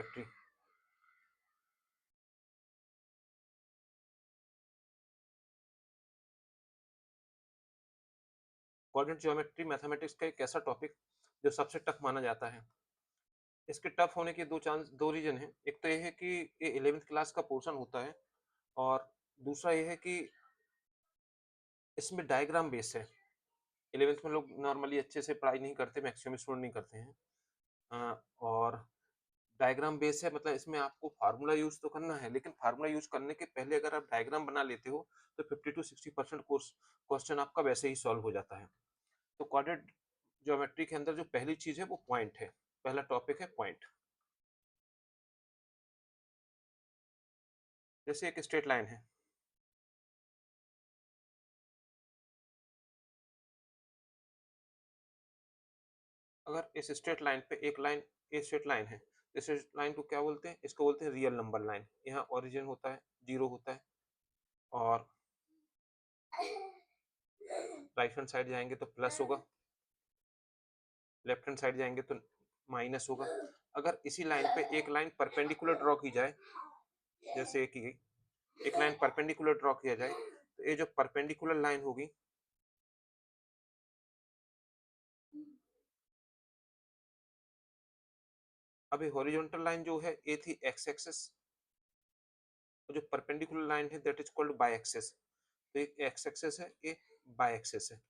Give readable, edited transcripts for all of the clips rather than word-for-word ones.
Geometry. Coordinate geometry mathematics का एक ऐसा टॉपिक जो सबसे टफ माना जाता है। इसके टफ होने के दो रीजन है। एक तो ये है कि ये 11th क्लास का पोर्शन होता है, और दूसरा ये है कि इसमें डायग्राम बेस है। 11th में लोग नॉर्मली अच्छे से पढ़ाई नहीं करते, मैक्सिमम स्टूडेंट नहीं करते हैं। और डायग्राम बेस है, मतलब इसमें आपको फार्मूला यूज तो करना है, लेकिन फार्मूला यूज करने के पहले अगर आप डायग्राम बना लेते हो तो 50 to 60% कोर्स क्वेश्चन आपका वैसे ही सॉल्व हो जाता है। तो कोऑर्डिनेट ज्योमेट्री के अंदर जो पहली चीज है वो पॉइंट है। पहला टॉपिक है पॉइंट। जैसे एक स्ट्रेट लाइन है, अगर इस स्ट्रेट लाइन पे एक लाइन, ए स्ट्रेट लाइन है, इस लाइन को क्या बोलते हैं? इसको बोलते हैं रियल नंबर लाइन। यहाँ ओरिजिन होता है, जीरो होता है, और राइट हैंड साइड जाएंगे तो प्लस होगा, लेफ्ट हैंड साइड जाएंगे तो माइनस होगा। अगर इसी लाइन पे एक लाइन परपेंडिकुलर ड्रॉ की जाए, जैसे कि एक लाइन परपेंडिकुलर ड्रॉ किया जाए, तो ये जो परपेंडिकुलर लाइन होगी, अभी हॉरिजॉन्टल लाइन जो है ये थी एक्स एक्सिस, और जो परपेंडिकुलर लाइन है that is called by Axis. तो एक एक्स एक्सिस है, एक बाय एक्सिस है।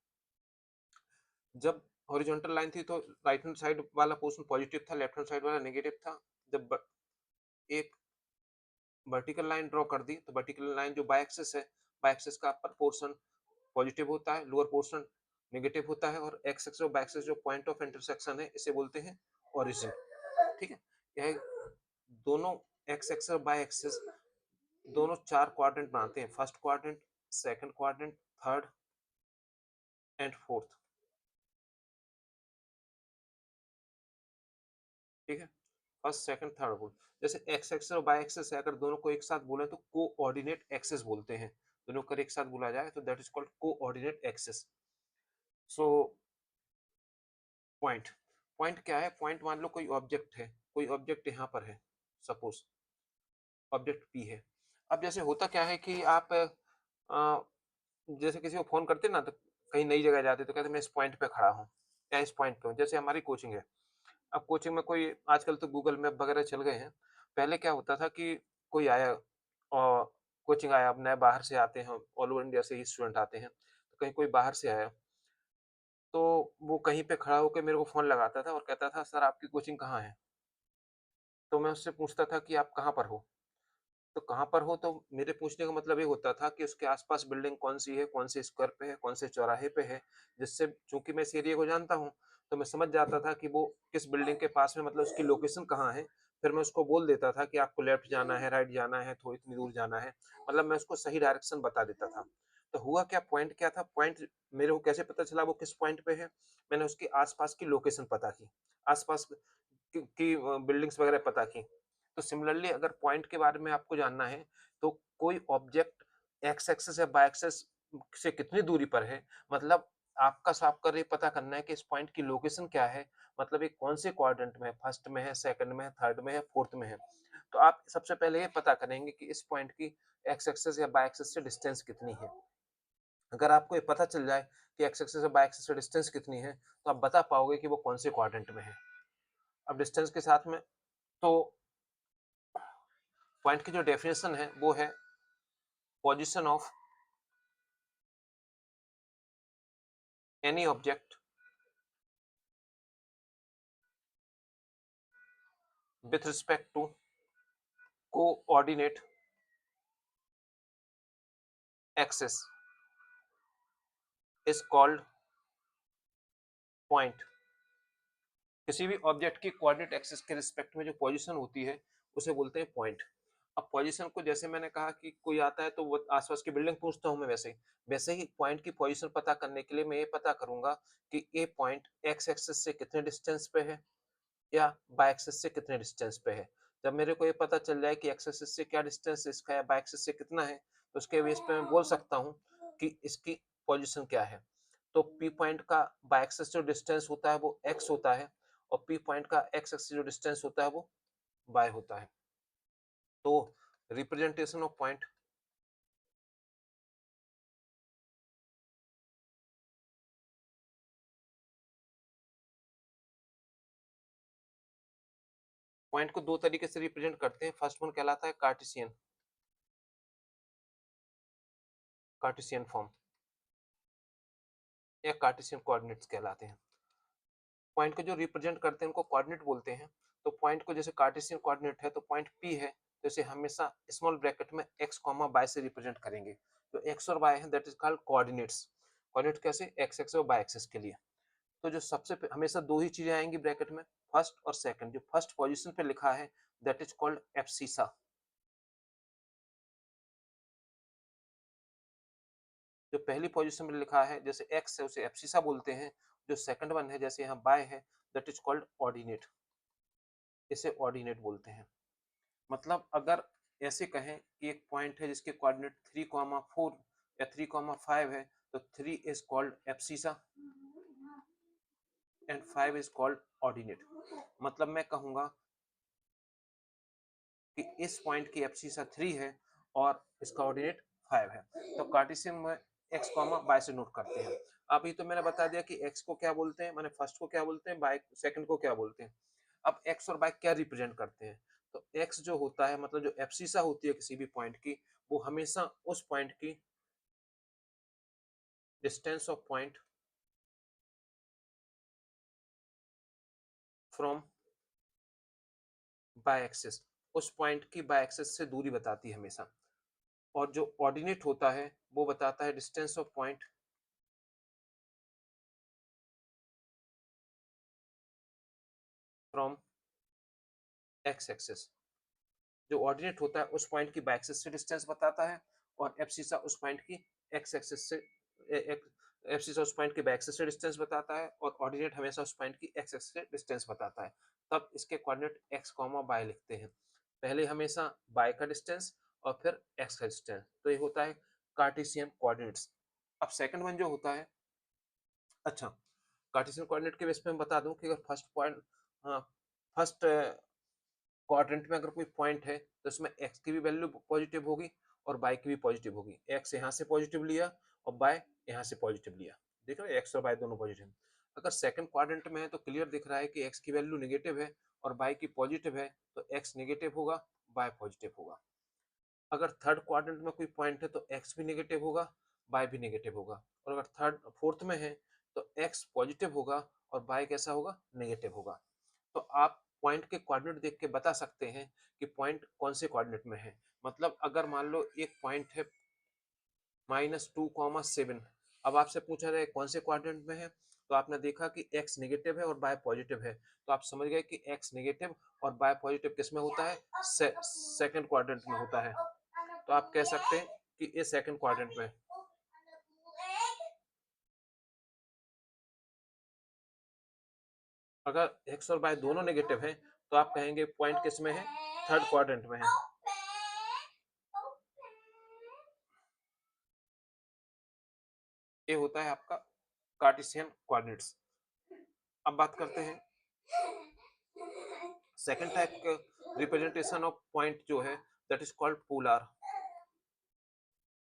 जब हॉरिजॉन्टल लाइन थी तो राइट हैंड साइड वाला पोर्शन पॉजिटिव था, लेफ्ट हैंड साइड वाला नेगेटिव था। जब एक वर्टिकल लाइन ड्रॉ कर दी तो वर्टिकल लाइन जो बाय एक्सिस है, बाय एक्सिस का अपर पोर्शन पॉजिटिव होता है, लोअर पोर्शन नेगेटिव होता है, और एक्स एक्सिस और बाय एक्सिस जो पॉइंट ऑफ इंटरसेक्शन है इसे बोलते हैं ओरिजिन। ठीक है, यह दोनों एक्स एक्सिस और बाय एक्सिस दोनों चार क्वाड्रेंट बनाते हैं। First quadrant, second quadrant, third and fourth. ठीक है, फर्स्ट सेकंड थर्ड फोर्थ। जैसे एक्स एक्सिस और बाय एक्सिस है, अगर दोनों को एक साथ बोले तो कोऑर्डिनेट एक्सिस बोलते हैं। दोनों को एक साथ बोला जाए तो that is called coordinate axis. So point, point क्या है? पॉइंट मान लो कोई ऑब्जेक्ट है, कोई ऑब्जेक्ट यहाँ पर है, सपोज ऑब्जेक्ट पी है। अब जैसे होता क्या है कि आप जैसे किसी को फोन करते ना, तो कहीं नई जगह जाते तो कहते मैं इस पॉइंट पे खड़ा हूँ या इस पॉइंट पे हूँ। जैसे हमारी कोचिंग है, अब कोचिंग में कोई, आजकल तो गूगल मैप वगैरह चल गए हैं। पहले क्या होता था कि कोई आया और कोचिंग आया, अब नए बाहर से आते हैं, ऑल ओवर इंडिया से ही स्टूडेंट आते हैं, तो कहीं कोई बाहर से आया तो वो कहीं पे खड़ा होकर मेरे को फोन लगाता था और कहता था सर आपकी कोचिंग कहाँ है? तो मैं उससे पूछता था कि आप कहाँ पर हो? तो कहाँ पर हो, तो मेरे पूछने का मतलब ये होता था कि उसके आसपास बिल्डिंग कौन सी है, कौन से स्क्वायर पे है, कौन से चौराहे पे है। जिससे चूंकि मैं इस एरिया को जानता हूँ तो मैं समझ जाता था कि वो किस बिल्डिंग के पास में, मतलब उसकी लोकेशन कहाँ है। फिर मैं उसको बोल देता था कि आपको लेफ्ट जाना है, राइट जाना है, थोड़ी इतनी दूर जाना है। मतलब मैं उसको सही डायरेक्शन बता देता था। तो हुआ क्या, पॉइंट क्या था? पॉइंट मेरे को कैसे पता चला वो किस पॉइंट पे है? मैंने उसके आसपास की लोकेशन पता की, आसपास की बिल्डिंग्स वगैरह पता की। तो सिमिलरली अगर पॉइंट के बारे में आपको जानना है, तो कोई ऑब्जेक्ट एक्स एक्सिस या बाय एक्सिस से कितनी दूरी पर है, मतलब आपका साफ कर ये पता करना है कि इस पॉइंट की लोकेशन क्या है, मतलब ये कौन से क्वाड्रेंट में है, फर्स्ट में है, सेकंड में है, थर्ड में है, फोर्थ में है। तो आप सबसे पहले ये पता करेंगे कि इस पॉइंट की एक्स एक्सिस या बाय एक्सिस से डिस्टेंस कितनी है। अगर आपको ये पता चल जाए कि एक्स एक्सिस और बाय एक्सिस से डिस्टेंस कितनी है, तो आप बता पाओगे कि वो कौन से क्वाड्रेंट में है। अब डिस्टेंस के साथ में, तो पॉइंट की जो डेफिनेशन है वो है position of any object with respect to coordinate axis is called point। किसी भी ऑब्जेक्ट की कोऑर्डिनेट एक्सिस के रिस्पेक्ट में जो पोजीशन होती है उसे बोलते हैं पॉइंट। अब पोजीशन को, जैसे मैंने कहा कि कोई आता है तो वो आसपास की बिल्डिंग पूछता हूं मैं, वैसे ही पॉइंट की पोजीशन पता करने के लिए मैं ये पता करूंगा कि ये पॉइंट एक्स एक्सिस से कितने डिस्टेंस पे है या बाय एक्सिस से कितने डिस्टेंस पे है। जब मेरे को ये पता चल जाए कि एक्स एक्सिस से क्या डिस्टेंस इसका या बाय एक्सिस से कितना है, तो उसके बेस पे मैं बोल सकता हूँ कि इसकी पोजीशन क्या है। तो पी पॉइंट का बाय एक्सिस जो डिस्टेंस होता है वो एक्स होता है, और पी पॉइंट का एक्स एक्सिस जो डिस्टेंस होता है वो बाय होता है। तो रिप्रेजेंटेशन ऑफ पॉइंट, पॉइंट को दो तरीके से रिप्रेजेंट करते हैं। फर्स्ट वन कहलाता है कार्टेशियन, कार्टेशियन फॉर्म या कार्टेशियन कोऑर्डिनेट्स कहलाते हैं। पॉइंट को जो रिप्रेजेंट करते हैं उनको कोऑर्डिनेट बोलते हैं। तो पॉइंट को जैसे कार्टेशियन कोऑर्डिनेट है तो पॉइंट P है, तो इसे हमेशा स्मॉल ब्रैकेट में x कॉमा y से रिप्रेजेंट करेंगे। जो x और y है that is called coordinates. Coordinate कैसे, x एक्सिस और y एक्सिस के लिए। तो जो सबसे हमेशा दो ही चीजें आएंगी ब्रैकेट में, फर्स्ट और सेकंड। जो फर्स्ट पोजीशन पे लिखा है दैट इज कॉल्ड एब्सिसा। जो पहली पोजीशन में लिखा है जैसे x है उसे एब्सिसा बोलते हैं। जो सेकंड वन है जैसे यहाँ y है दैट इज कॉल्ड ऑर्डिनेट, इसे ऑर्डिनेट बोलते हैं। मतलब अगर ऐसे कहें कि एक पॉइंट है जिसके कोऑर्डिनेट 3,4 या 3,5 है, तो 3 is called abscissa and 5 is called ordinate. मतलब मैं कहूंगा कि इस पॉइंट की एब्सिसा 3 है और इसका ऑर्डिनेट 5 है। तो कार्टेशियन में x कॉमा y से नोट करते हैं। अभी तो मैंने बता दिया कि x को क्या बोलते हैं, मैंने फर्स्ट को क्या बोलते हैं, y सेकंड को क्या बोलते हैं। अब x और y क्या रिप्रेजेंट करते हैं। तो x जो होता है मतलब जो एब्सिसा होती है किसी भी पॉइंट की, वो हमेशा उस पॉइंट की distance of point from by Axis, उस पॉइंट की बाय एक्सिस से दूरी बताती है हमेशा। और जो ऑर्डिनेट होता है वो बताता है distance of point from x axis. जो ऑर्डिनेट होता है उस पॉइंट की बाय एक्सिस से डिस्टेंस बताता है, और एब्सिसा उस पॉइंट की एक्स एक्सिस से एब्सिसा उस पॉइंट की बाय एक्सिस से डिस्टेंस बताता है, और ऑर्डिनेट हमेशा उस पॉइंट की एक्स एक्सिस से डिस्टेंस बताता है। तब इसके कोऑर्डिनेट एक्स कॉमा बाय लिखते हैं। पहले हमेशा बाय का डिस्टेंस और फिर एक्स का डिस्टेंस, तो ये होता है कार्टेशियन कोऑर्डिनेट्स। अब सेकंड वन जो होता है, अच्छा, कार्टेशियन कोऑर्डिनेट के बेस पे मैं बता दूं कि अगर फर्स्ट पॉइंट, हाँ, फर्स्ट क्वाड्रेंट में अगर कोई पॉइंट है तो इसमें x की भी वैल्यू पॉजिटिव होगी और y की भी पॉजिटिव होगी। x यहाँ से पॉजिटिव लिया और y यहाँ से पॉजिटिव लिया, देख रहे हो x और y दोनों पॉजिटिव। अगर सेकंड क्वाड्रेंट में है तो क्लियर दिख रहा है कि x की वैल्यू नेगेटिव है और y की पॉजिटिव है, तो x नेगेटिव होगा, y पॉजिटिव होगा। अगर थर्ड क्वाड्रेंट में कोई पॉइंट है तो x भी नेगेटिव होगा, y भी नेगेटिव होगा। और अगर थर्ड फोर्थ में है तो x पॉजिटिव होगा और y कैसा होगा, नेगेटिव होगा। तो आप पॉइंट के कोऑर्डिनेट देख के बता सकते हैं कि पॉइंट कौन से कोऑर्डिनेट में है। मतलब अगर मान लो एक पॉइंट है -2,7, अब आपसे पूछा जाए कौन से क्वाड्रेंट में है, तो आपने देखा कि x नेगेटिव है और y पॉजिटिव है, तो आप समझ गए कि x नेगेटिव और y पॉजिटिव किस में होता है, सेकंड क्वाड्रेंट में होता है। तो आप कह सकते हैं कि ये सेकंड क्वाड्रेंट में। अगर x और y दोनों नेगेटिव हैं तो आप कहेंगे पॉइंट किस में है, थर्ड क्वाड्रेंट में है। ये होता है आपका कार्टेशियन कोऑर्डिनेट्स। अब बात करते हैं सेकंड टाइप का रिप्रेजेंटेशन ऑफ पॉइंट जो है that is called polar,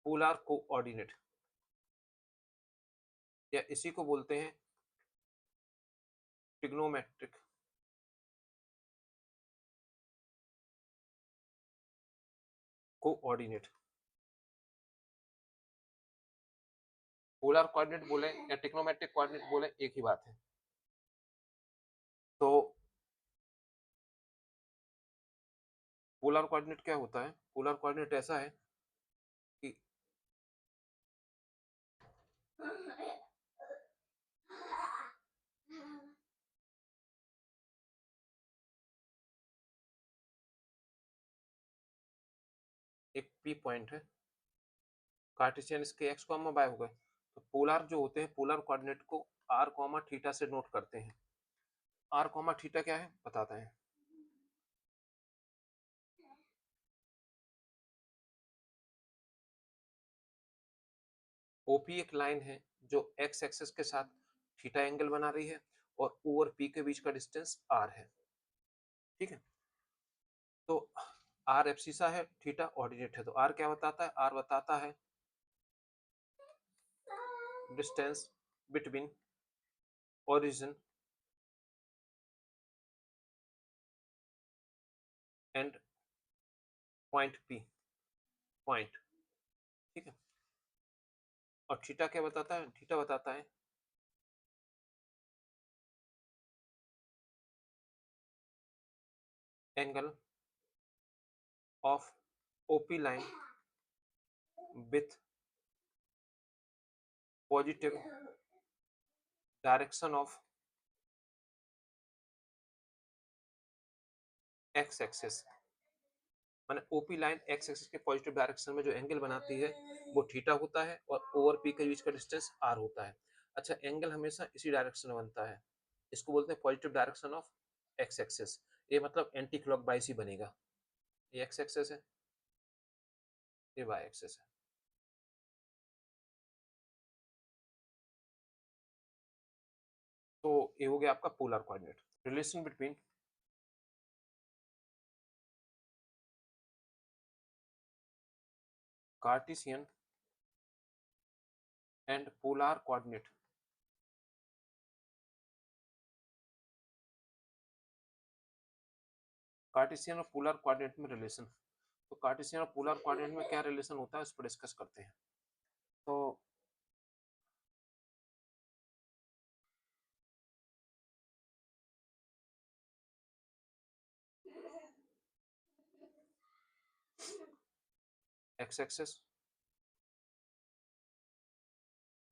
polar coordinate, या इसी को बोलते हैं ट्रिग्नोमेट्रिक कोऑर्डिनेट। पोलर कोऑर्डिनेट बोले या ट्रिग्नोमेट्रिक कोऑर्डिनेट बोले एक ही बात है। तो पोलर कोऑर्डिनेट क्या होता है, पोलर कोऑर्डिनेट ऐसा है कि एक पी पॉइंट है, कार्टेशियन इसके एक्स कॉमा बाय हो गए। तो पोलर जो होते हैं पोलर कोऑर्डिनेट को आर कॉमा थीटा से नोट करते हैं। आर कॉमा थीटा क्या है बताते हैं। ओपी एक लाइन है जो एक्स एक्सिस के साथ थीटा एंगल बना रही है और ओ और पी के बीच का डिस्टेंस आर है, ठीक है। आर एब्सिसा है, थीटा ऑर्डिनेट है, तो आर क्या बताता है? आर बताता है distance between origin and point P, point, ठीक है। और थीटा क्या बताता है? थीटा बताता है angle of OP line with positive direction of x axis, माने ओपी लाइन एक्स एक्सिस के पॉजिटिव डायरेक्शन में जो एंगल बनाती है वो थीटा होता है और ओवर पी के बीच का डिस्टेंस आर होता है। अच्छा, एंगल हमेशा इसी डायरेक्शन में बनता है, इसको बोलते हैं positive direction of x axis. ये मतलब एंटी क्लॉकवाइज ही बनेगा। ये एक्स एक्सिस है, ये वाई एक्सिस है। तो ये हो गया आपका polar coordinate. Relation between Cartesian and polar coordinate. Cartesian और पोलर कोऑर्डिनेट में रिलेशन, तो कार्टेशियन और पोलर कोऑर्डिनेट में क्या रिलेशन होता है, उस पर डिस्कस करते हैं। तो x axis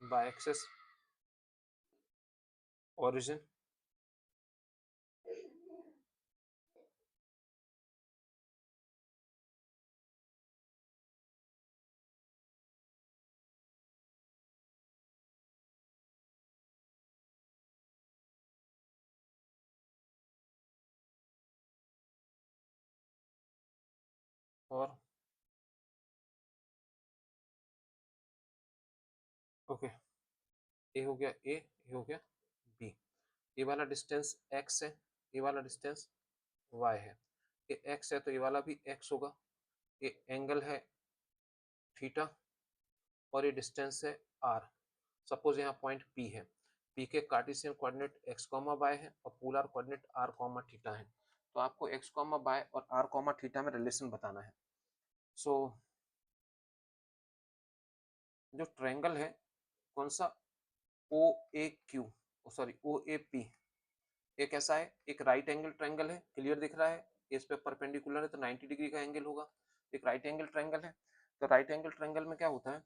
y axis origin और ओके, ए हो गया ए, ये हो गया बी। ये वाला डिस्टेंस एक्स है, ये वाला डिस्टेंस वाई है। ये एक्स है तो ये वाला भी एक्स होगा। ये एंगल है थीटा और ये डिस्टेंस है आर। सपोज यहाँ पॉइंट पी है, पी के cartesian coordinate x comma y है और polar coordinate r comma theta है। तो आपको एक्स कॉमा बाय और आर कॉमा थीटा में रिलेशन बताना है। सो जो ट्रायंगल है कौन सा, O A Q, sorry O A P, ये कैसा है? एक राइट एंगल ट्रायंगल है, क्लियर दिख रहा है, इस पे परपेंडिकुलर है तो 90 डिग्री का एंगल होगा। एक राइट एंगल ट्रायंगल है, तो राइट एंगल ट्रायंगल में क्या होता है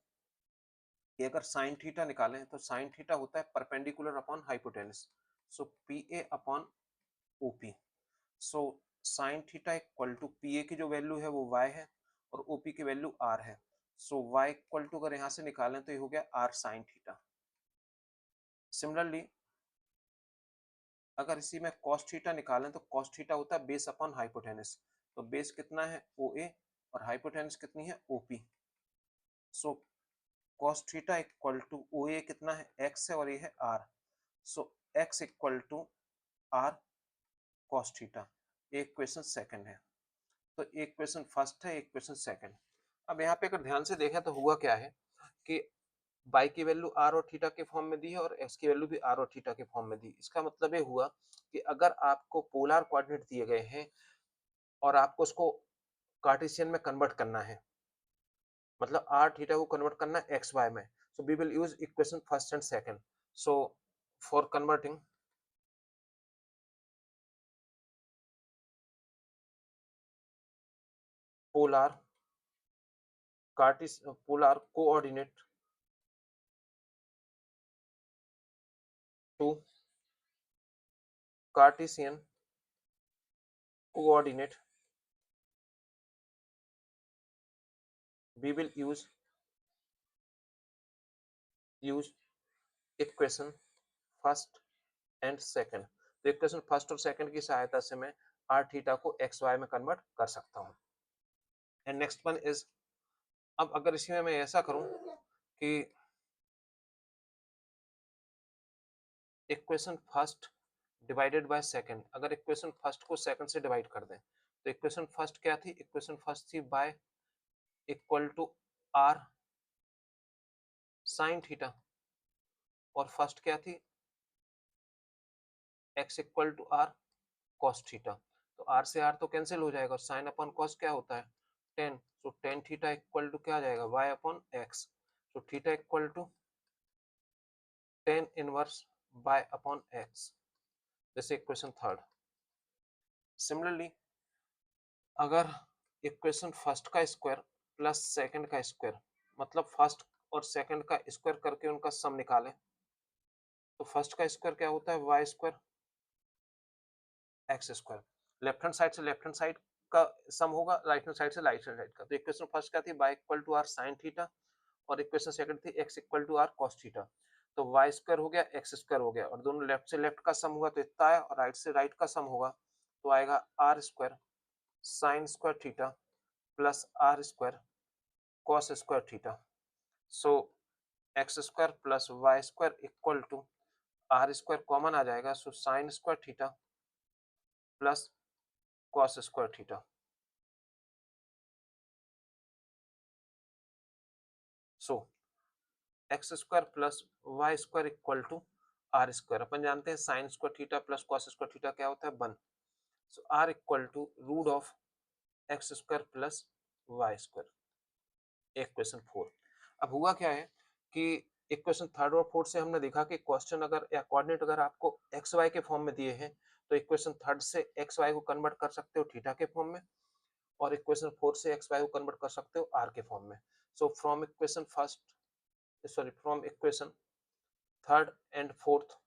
कि अगर साइन थीटा निकालें तो साइन थीटा होता है perpendicular upon hypotenuse, so P A upon O P. So sine theta equal to P A की जो वैल्यू है वो y है और ओ पी की वैल्यू r है। सो y इक्वल टू अगर यहाँ से निकालें तो ये हो गया r साइन थीटा। सिमिलरली अगर इसी में cos थीटा निकालें तो cos थीटा होता है बेस अपॉन हाइपोटेनस, तो बेस कितना है OA और हाइपोटेनस कितनी है OP। So cos theta equal to OA कितना है x है और ये है r। So x equal to r cos theta. एक क्वेश्चन सेकंड है, तो एक क्वेश्चन फर्स्ट है, एक क्वेश्चन सेकंड। अब यहाँ पे अगर ध्यान से देखें तो हुआ क्या है कि बाई की वैल्यू आर और थीटा के फॉर्म में दी है और एक्स की वैल्यू भी आर और थीटा के फॉर्म में दी। इसका मतलब ये हुआ कि अगर आपको पोलर कोऑर्डिनेट दिए गए हैं और आपको उसको कार्टेशियन में कन्वर्ट करना है, मतलब आर थीटा को कन्वर्ट करना है एक्स वाई में, so we will use equation first and second. So for converting polar cartes polar coordinate to Cartesian coordinate, we will use equation first and second. तो equation first और second की सहायता से मैं r theta को x y में convert कर सकता हूँ। एंड नेक्स्ट वन इज, अब अगर इसमें मैं ऐसा करूं कि equation first divided by second, अगर इक्वेशन फर्स्ट को सेकंड से डिवाइड कर दें तो इक्वेशन फर्स्ट क्या थी? इक्वेशन फर्स्ट थी y equal to r sine theta, और फर्स्ट क्या थी? x equal to r cos theta. तो r से r तो कैंसिल हो जाएगा, साइन अपॉन cos क्या होता है? tan। So tan theta equal to क्या आ जाएगा? y upon x। So theta equal to tan inverse y upon x। This equation third. Similarly अगर इक्वेशन फर्स्ट का स्क्वायर प्लस सेकंड का स्क्वायर, मतलब फर्स्ट और सेकंड का स्क्वायर करके उनका सम निकालें, तो फर्स्ट का स्क्वायर क्या होता है? Y square x square. Left hand side से लेफ्ट हैंड साइड का सम होगा, राइट हैंड साइड से राइट हैंड साइड का। तो इक्वेशन फर्स्ट क्या थी? Y equal to r sine theta, और इक्वेशन सेकंड थी x equal to r cos theta. तो वाई स्क्वायर हो गया, एक्स स्क्वायर हो गया, और दोनों लेफ्ट से लेफ्ट का सम हुआ तो इतना है, और राइट से राइट का सम होगा तो आएगा r square sine square theta plus r square cos square theta. So x square plus Y square equal to r square common आ जाएगा, so sine square theta plus cos square theta. So x square plus Y square equal to r square. अपन जानते हैं sine square theta plus cos square theta क्या होता है? 1। So r equal to root of x square plus Y square. Equation 4। अब हुआ क्या है कि इक्वेशन थर्ड और फोर्थ से हमने देखा कि क्वेश्चन अगर या कोऑर्डिनेट अगर आपको एक्स वाई के फॉर्म में दिए हैं, तो इक्वेशन थर्ड से एक्स वाई को कन्वर्ट कर सकते हो थीटा के फॉर्म में, और इक्वेशन फोर्थ से एक्स वाई को कन्वर्ट कर सकते हो आर के फॉर्म में। So from equation first, sorry from equation third and fourth,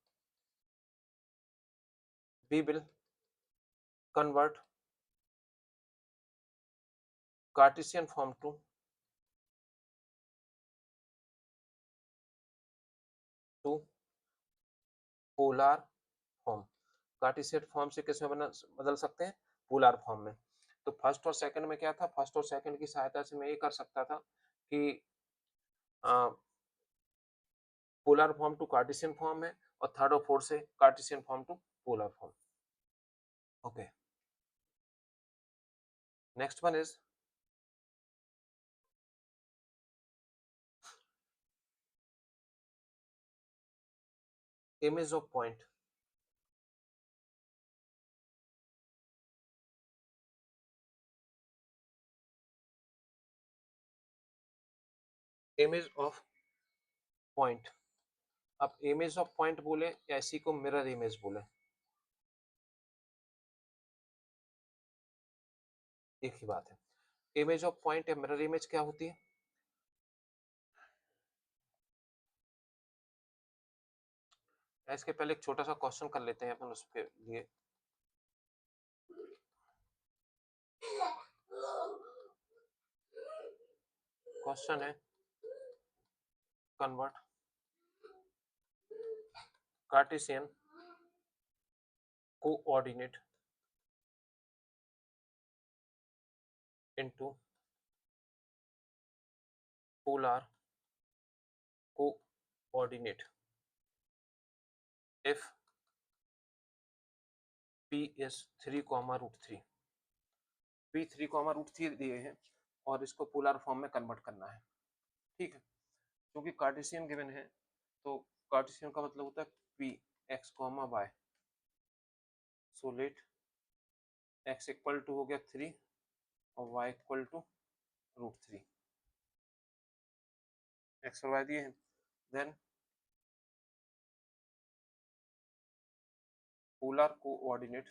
we will convert Cartesian form to polar form. Cartesian form से किस में बदल सकते हैं? पोलर फॉर्म में। तो फर्स्ट और सेकंड में क्या था? फर्स्ट और सेकंड की सहायता से मैं ये कर सकता था कि polar form to Cartesian form है, और थर्ड और फोर्थ से Cartesian form to polar form. Okay, next one is image of point। Image of point. अब इमेज ऑफ पॉइंट बोले या इसी को मिरर इमेज बोले, एक ही बात है। इमेज ऑफ पॉइंट या मिरर इमेज क्या होती है? इसके पहले एक छोटा सा क्वेश्चन कर लेते हैं अपन उसके लिए। क्वेश्चन है convert Cartesian coordinate into polar coordinate if p is 3,√3। p 3,√3 दिए हैं और इसको पोलर फॉर्म में कन्वर्ट करना है। ठीक है, क्योंकि कार्टेशियन गिवन है तो कार्टेशियन का मतलब होता है p x, y। So let x equal to हो गया 3 और y इक्वल टू √3। x और y दिए हैं, then polar coordinate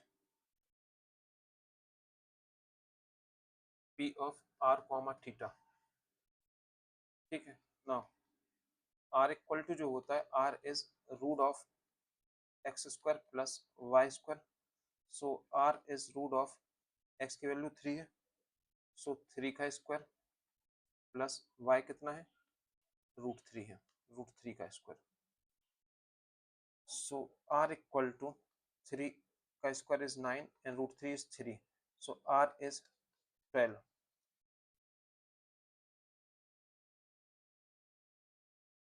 p of r, theta. ठीक है, नाउ r इक्वल टू जो होता है r is root of x square plus Y square. So r is root of x की value 3 है, सो 3 का स्क्वायर प्लस y कितना है? √3 है, √3 का square. So r equal to 3 का square is 9 and √3 is 3, so r is 12।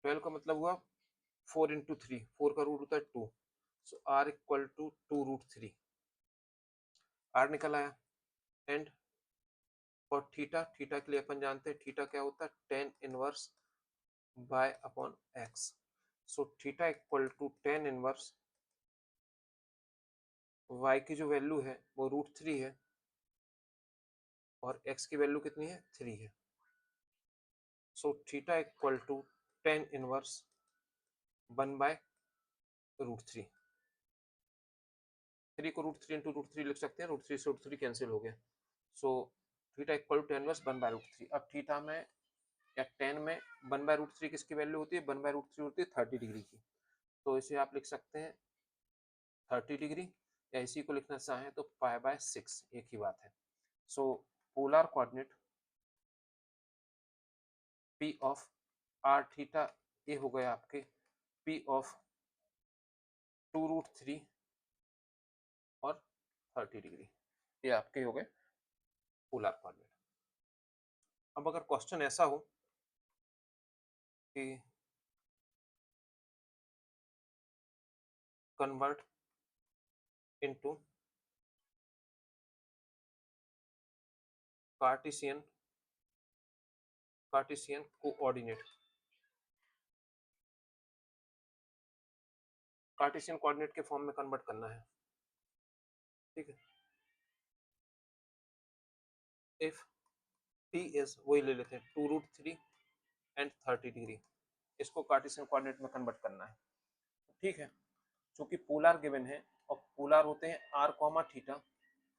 12 का मतलब हुआ 4 इंटू 3, 4 का रूट होता है 2, सो r इक्वल टू 2√3। r निकल आया। एंड और थीटा, थीटा के लिए अपन जानते हैं थीटा क्या होता है, tan inverse y upon x. So theta equal to tan inverse y की जो वैल्यू है वो √3 है और x की वैल्यू कितनी है, 3 है। So theta equal to tan inverse 1/√3। 3 को √3 इंटू √3 लिख सकते हैं, √3 से √3 कैंसिल हो गया। So theta equal to tan inverse 1/√3। अब थीटा में या टेन में 1/√3 किसकी वैल्यू होती है, 1/√3 होती है 30 डिग्री की। तो इसे आप लिख सकते हैं 30 डिग्री, या इसी को लिखना चाहें तो π/6, एक ही बात है। So polar coordinate P of r theta, ये हो गया आपके P ऑफ 2√3 और 30 डिग्री, ये आपके हो गए पोलर कोऑर्डिनेट। अब अगर क्वेश्चन ऐसा हो कि convert into Cartesian Cartesian coordinate, Cartesian coordinate के फॉर्म में कन्वर्ट करना है, ठीक है। इफ P इज, वही ले लेते हैं 2√3 एंड 30 डिग्री, इसको कार्टेशियन कोऑर्डिनेट में कन्वर्ट करना है, ठीक है। चूंकि पोलर गिवन है और पोलर होते हैं r कॉमा थीटा,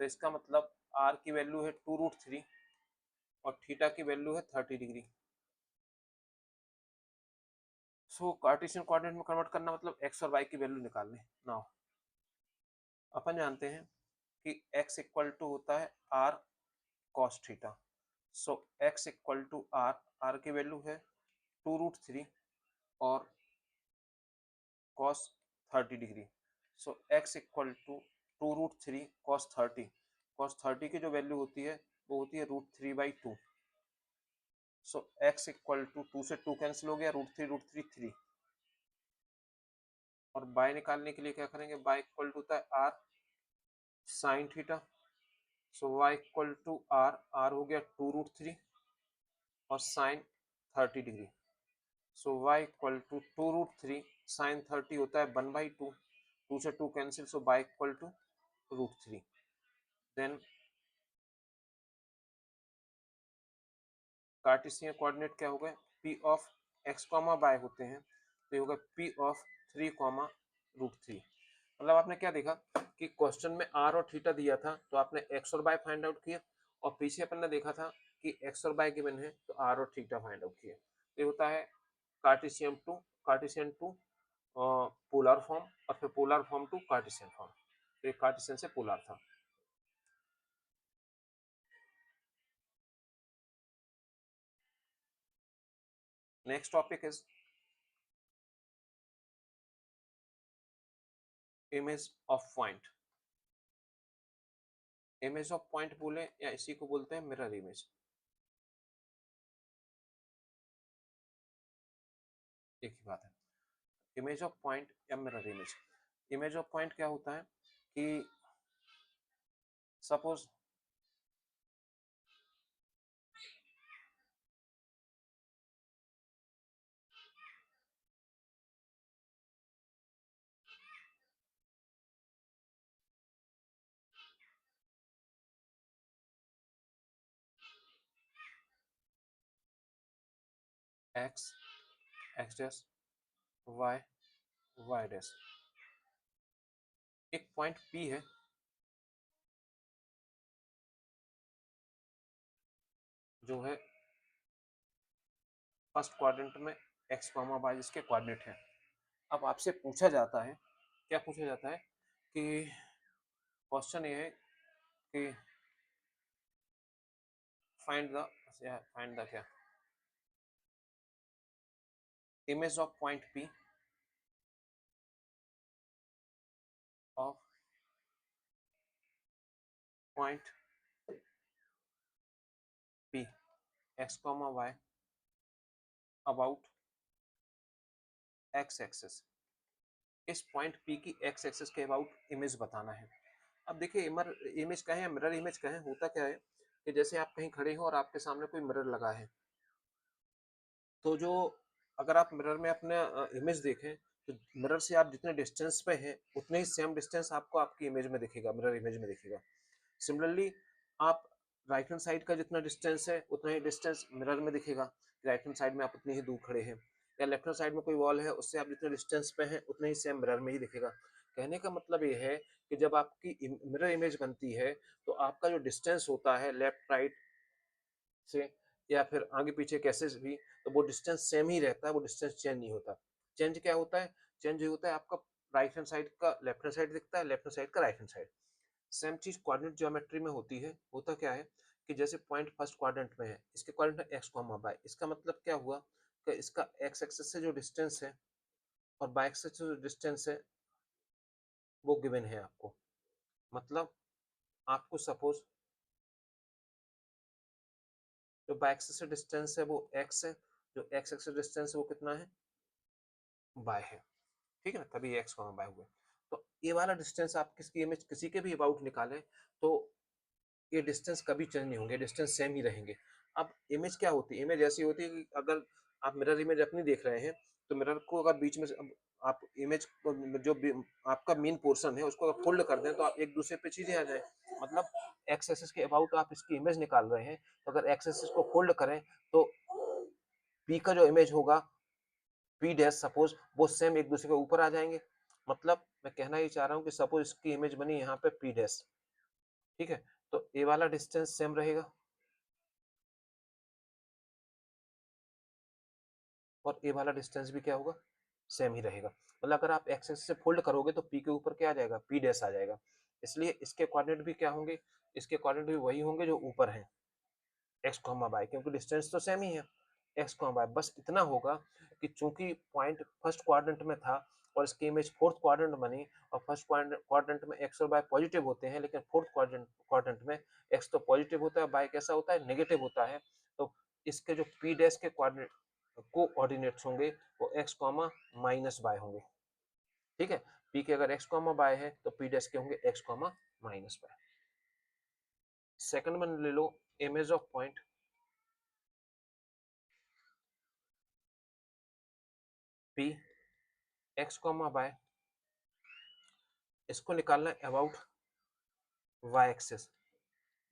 तो इसका मतलब r की वैल्यू है 2√3 और थीटा की वैल्यू है 30 डिग्री। सो कार्टेशियन कोऑर्डिनेट में कन्वर्ट करना मतलब x और y की वैल्यू निकालने। नाउ अपन जानते हैं कि x इक्वल टू होता है r cos theta. So x equal to r की वैल्यू है 2√3 और cos 30 degree. So x equal to 2√3 cos 30, cos 30 की जो वैल्यू होती है वो होती है √3/2। सो x इक्वल टू 2 से 2 कैंसिल हो गया, √3 3, और y निकालने के लिए क्या करेंगे, y इक्वल टू होता है r sin theta. So y equal to r हो गया 2√3 और sin 30 degree. So y equal to 2√3 sin 30 होता है 1/2, 2 से 2 cancel, so y equal to √3। Then Cartesian coordinate क्या हो गए, P ऑफ x, y होते हैं, तो ये होगा P ऑफ 3, √3। मतलब आपने क्या देखा कि क्वेश्चन में r और थीटा दिया था तो आपने x और y फाइंड आउट किया, और पीछे अपन ने देखा था कि x और y गिवन है तो r और थीटा फाइंड आउट किया। ये होता है कार्टेशियन टू पोलर फॉर्म, और फिर polar form to Cartesian form. तो ये कार्टेशियन से पोलर था। Next topic is image of point. Image of point बोले या इसी को बोलते हैं मिरर इमेज, एक ही बात है। इमेज ऑफ पॉइंट या mirror image. Image of point क्या होता है कि suppose x x dash y y dash, एक पॉइंट P है जो है फर्स्ट क्वाड्रेंट में x, y जिसके कोऑर्डिनेट है। अब आपसे पूछा जाता है, क्या पूछा जाता है कि क्वेश्चन ये है कि फाइंड द क्या, image of point P of point P x, y about x axis. इस पॉइंट P की x एक्सिस के अबाउट इमेज बताना है। अब देखिए इमेज कहें या मिरर इमेज कहें, होता क्या है कि जैसे आप कहीं खड़े हो और आपके सामने कोई मिरर लगा है, तो जो अगर आप मिरर में अपने इमेज देखें, तो मिरर से आप जितने डिस्टेंस पे हैं उतने ही सेम डिस्टेंस आपको आपकी इमेज में दिखेगा, मिरर इमेज में दिखेगा। सिमिलरली आप राइट हैंड साइड का जितना डिस्टेंस है उतना ही डिस्टेंस मिरर में दिखेगा, राइट हैंड साइड में आप उतनी ही दूर खड़े हैं। या लेफ्ट हैंड साइड में कोई वॉल है, उससे आप जितने डिस्टेंस पे हैं उतने ही सेम मिरर में ही दिखेगा। कहने का मतलब ये है कि जब आपकी मिरर इमेज बनती है तो आपका जो डिस्टेंस होता है लेफ्ट राइट से या फिर आगे पीछे कैसे भी, तो वो डिस्टेंस सेम ही रहता है, वो डिस्टेंस चेंज नहीं होता। चेंज क्या होता है? चेंज ये होता है आपका राइट हैंड साइड का लेफ्ट हैंड साइड दिखता है, लेफ्ट हैंड साइड का राइट हैंड साइड। सेम चीज कोऑर्डिनेट ज्योमेट्री में होती है। होता क्या है कि जैसे पॉइंट फर्स्ट क्वाड्रेंट में है, इसके कोऑर्डिनेट एक्स कॉमा बाय, इसका मतलब क्या हुआ कि इसका एक्स एक्सिस से जो डिस्टेंस है और बाय एक्सिस से जो डिस्टेंस है वो गिवन है आपको। मतलब आपको सपोज जो बाय एक्सिस से डिस्टेंस है वो एक्स है, जो एक्स एक्सिस डिस्टेंस है वो कितना है? बाय है। ठीक है ना, तभी एक्स कॉमा बाय हुए। तो ये वाला डिस्टेंस आप किसकी इमेज किसी के भी अबाउट निकालें तो ये डिस्टेंस कभी चेंज नहीं होंगे, डिस्टेंस सेम ही रहेंगे। अब इमेज क्या होती है? इमेज ऐसी होती है कि अगर आप मिरर इमेज अपनी देख रहे हैं तो मिरर को अगर बीच में से आप इमेज जो भी आपका मेन पोर्शन है उसको अगर फोल्ड कर दें तो आप एक दूसरे पे चीजें आ जाए। मतलब एक्स एक्सिस के अबाउट आप इसकी इमेज निकाल रहे हैं, तो अगर एक्स एक्सिस को फोल्ड करें तो पी का जो इमेज होगा, पी डैश सपोज, वो सेम एक दूसरे के ऊपर आ जाएंगे। मतलब मैं कहना ये चाह रहा हूँ कि सपोज इसकी इमेज बनी यहाँ पे पी डैश, ठीक है, तो ए वाला डिस्टेंस सेम रहेगा और ए वाला डिस्टेंस भी क्या होगा? सेम ही रहेगा। मतलब अगर आप एक्स एक्सिस से फोल्ड करोगे तो पी के ऊपर क्या आ जाएगा? पी डैश आ जाएगा। इसलिए इसके कोऑर्डिनेट भी क्या होंगे? इसके कोऑर्डिनेट भी वही होंगे जो ऊपर हैं, एक्स कॉमा बाय, क्योंकि डिस्टेंस तो सेम ही है, एक्स कॉमा बाय। बस इतना होगा कि चूंकि पॉइंट फर्स्ट क्वाड्रेंट में था और इसकी इमेज फोर्थ क्वाड्रेंट बनी, और फर्स्ट क्वाड्रेंट में एक्स और बाय पॉजिटिव होते हैं, लेकिन फोर्थ क्वाड्रेंट में एक्स तो पॉजिटिव होता है, बाय कैसा होता है? नेगेटिव होता है। तो इसके जो पी डैश के कोऑर्डिनेट्स होंगे वो एक्स कॉमा माइनस बाय होंगे। ठीक है, पी के अगर एक्स कॉमा बाय है तो पी डैश के होंगे x comma minus y. Second one ले लो, image of point P x comma y, इसको निकालना है about y axis.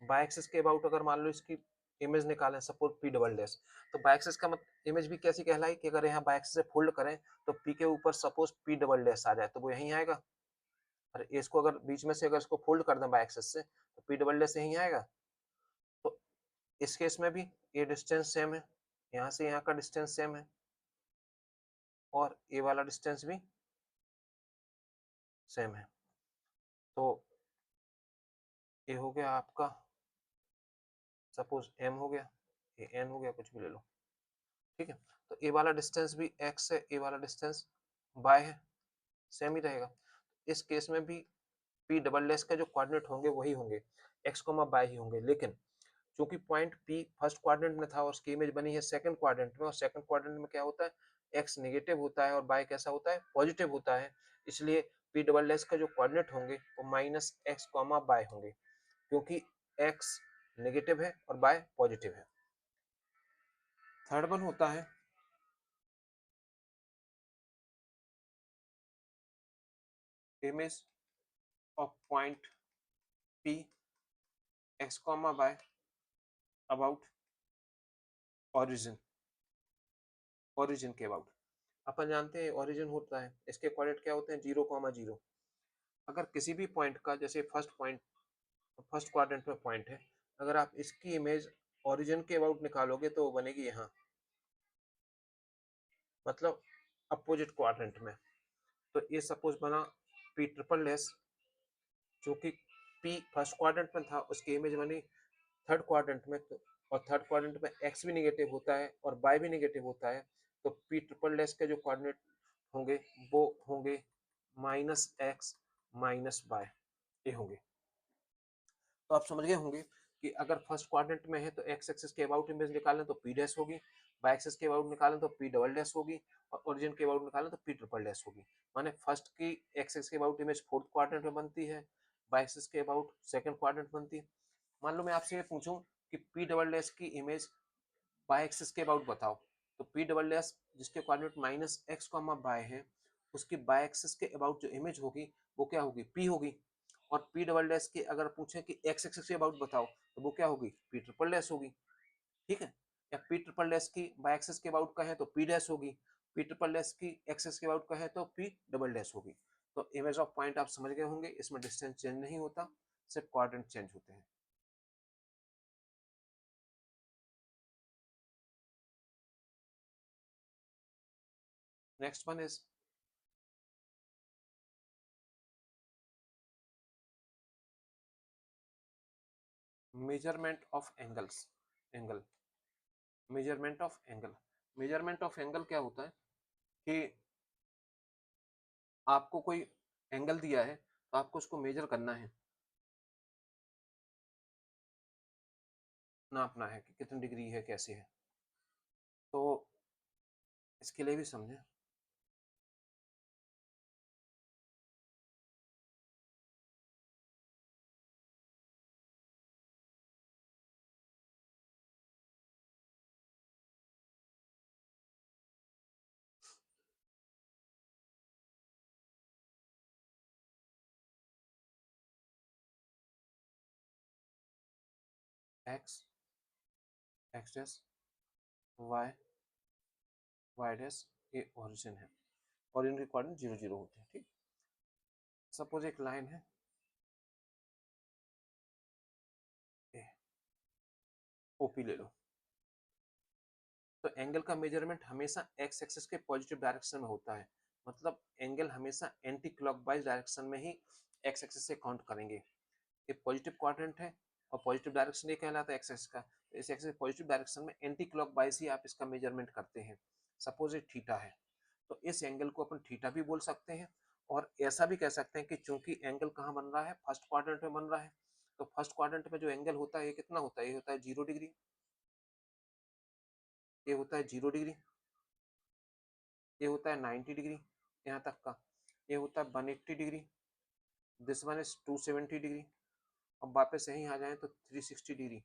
Y axis के अबाउट अगर मान लो इसकी इमेज निकालें सपोज पी डबल डैश, तो वाई एक्सिस का इमेज भी कैसी कहलाई कि अगर यहाँ वाई एक्सिस से फोल्ड करें तो पी के ऊपर सपोज पी डबल डैश आ जाए तो वो यहीं आएगा। और इसको अगर बीच में से अगर इसको फोल्ड कर दें वाई एक्सिस से तो पी डबल डैश यहीं आएगा। तो इस केस में भी ये डिस्टेंस सेम है, यहाँ से यहाँ का डिस्टेंस सेम है और ये वाला डिस्टेंस भी सेम है। तो ये हो गया आपका सपोज एम हो गया, ये एन हो गया, कुछ भी ले लो। ठीक है, तो ए वाला डिस्टेंस भी एक्स है, ए वाला डिस्टेंस बाय है, सेम ही रहेगा। इस केस में भी पी डबल डैश का जो कोऑर्डिनेट होंगे वही होंगे, एक्स कोमा बाय ही होंगे। लेकिन चूंकि पॉइंट पी फर्स्ट क्वाड्रेंट में था और उसकी इमेज बनी है सेकंड क्वाड्रेंट में, और सेकंड क्वाड्रेंट में क्या होता है? एक्स नेगेटिव होता है और बाय कैसा होता है? पॉजिटिव होता है। इसलिए पी डबल डैश का जो कोऑर्डिनेट होंगे वो माइनस एक्स कॉमा बाय होंगे, क्योंकि एक्स नेगेटिव है और बाय पॉजिटिव है। थर्ड वन होता है image of point P x comma by about origin. Origin के अबाउट अपन जानते हैं ओरिजिन होता है, इसके कोऑर्डिनेट क्या होते हैं? 0,0। अगर किसी भी पॉइंट का, जैसे फर्स्ट क्वाड्रेंट में पॉइंट है, अगर आप इसकी इमेज ओरिजिन के अबाउट निकालोगे तो वो बनेगी यहाँ, मतलब अपोजिट क्वाड्रेंट में। तो ये सपोज बना पी ट्रिपल डैश, जो कि पी फर्स्ट क्वाड्रेंट में था, उसकी इमेज बनी थर्ड क्वाड्रेंट में। तो और थर्ड क्वाड्रेंट में एक्स भी निगेटिव होता है और बाय भी निगेटिव होता है, तो पी ट्रिपल डैश के जो कोऑर्डिनेट होंगे वो होंगे माइनस एक्स माइनस बाय, ये होंगे। तो आप समझ गए होंगे कि अगर फर्स्ट क्वाड्रेंट में है तो एक्स एक्सिस के अबाउट इमेज निकालें तो पी डैश होगी, बाय एक्सिस के अबाउट निकालें तो पी डबल डैश होगी, और ओरिजिन के अबाउट निकालें तो पी ट्रिपल डैश होगी। माने फर्स्ट की एक्स एक्सिस के अबाउट इमेज फोर्थ क्वाड्रेंट में बनती है, बाई एक्सिस के अबाउट सेकंड क्वाड्रेंट बनती है। मान लो मैं आपसे ये पूछूं कि पी डबल डैश की इमेज बाई एक्सिस के अबाउट बताओ, तो पी डबल डैश जिसके coordinate minus x comma y है, उसकी बाई एक्सिस के अबाउट जो इमेज होगी वो क्या होगी, पी होगी। और पी डबल डैश की अगर पूछे कि एक्स एक्सिस के अबाउट बताओ, तो वो क्या होगी, पी ट्रिपल डैश होगी। ठीक है, या पी ट्रिपल डैश की बाई एक्सिस के अबाउट का है तो पी डैश होगी, पी ट्रिपल डैश की एक्सिस के अबाउट का है तो पी डबल डैश होगी। तो इमेज ऑफ पॉइंट आप समझ गए होंगे, इसमें डिस्टेंस चेंज नहीं होता, सिर्फ कोऑर्डिनेट चेंज होते हैं। Next one is measurement of angles. Angle, measurement of angle. Measurement of angle क्या होता है कि आपको कोई एंगल दिया है तो आपको उसको मेजर करना है, नापना है कि कितनी डिग्री है, कैसे है। तो इसके लिए भी समझें। X, x dash, y, y dash, ये ओरिजिन है और इनके कोऑर्डिनेट 0 0 होते हैं। ठीक, सपोज एक लाइन है ए, ओपी ले लो। तो एंगल का मेजरमेंट हमेशा एक्स एक्सिस के पॉजिटिव डायरेक्शन में होता है, मतलब एंगल हमेशा एंटी क्लॉकवाइज डायरेक्शन में ही एक्स एक्सिस से काउंट करेंगे। ये पॉजिटिव क्वाड्रेंट है और पॉजिटिव डायरेक्शन ये कहलाता है एक्स एक्सिस का। इस एक्सिस पॉजिटिव डायरेक्शन में एंटी क्लॉकवाइज ही आप इसका मेजरमेंट करते हैं। सपोज ये थीटा है, तो इस एंगल को अपन थीटा भी बोल सकते हैं, और ऐसा भी कह सकते हैं कि चूंकि एंगल कहाँ बन रहा है, फर्स्ट क्वाड्रेंट में बन रहा है, तो फर्स्ट क्वाड्रेंट में जो एंगल होता है ये कितना होता है, ये होता है 0 डिग्री, ये होता है 0 डिग्री, ये होता है 90 डिग्री यहाँ तक का, ये होता है 180 degree, this one is 270 degree. अब वापस यहीं आ जाए तो 360 डिग्री।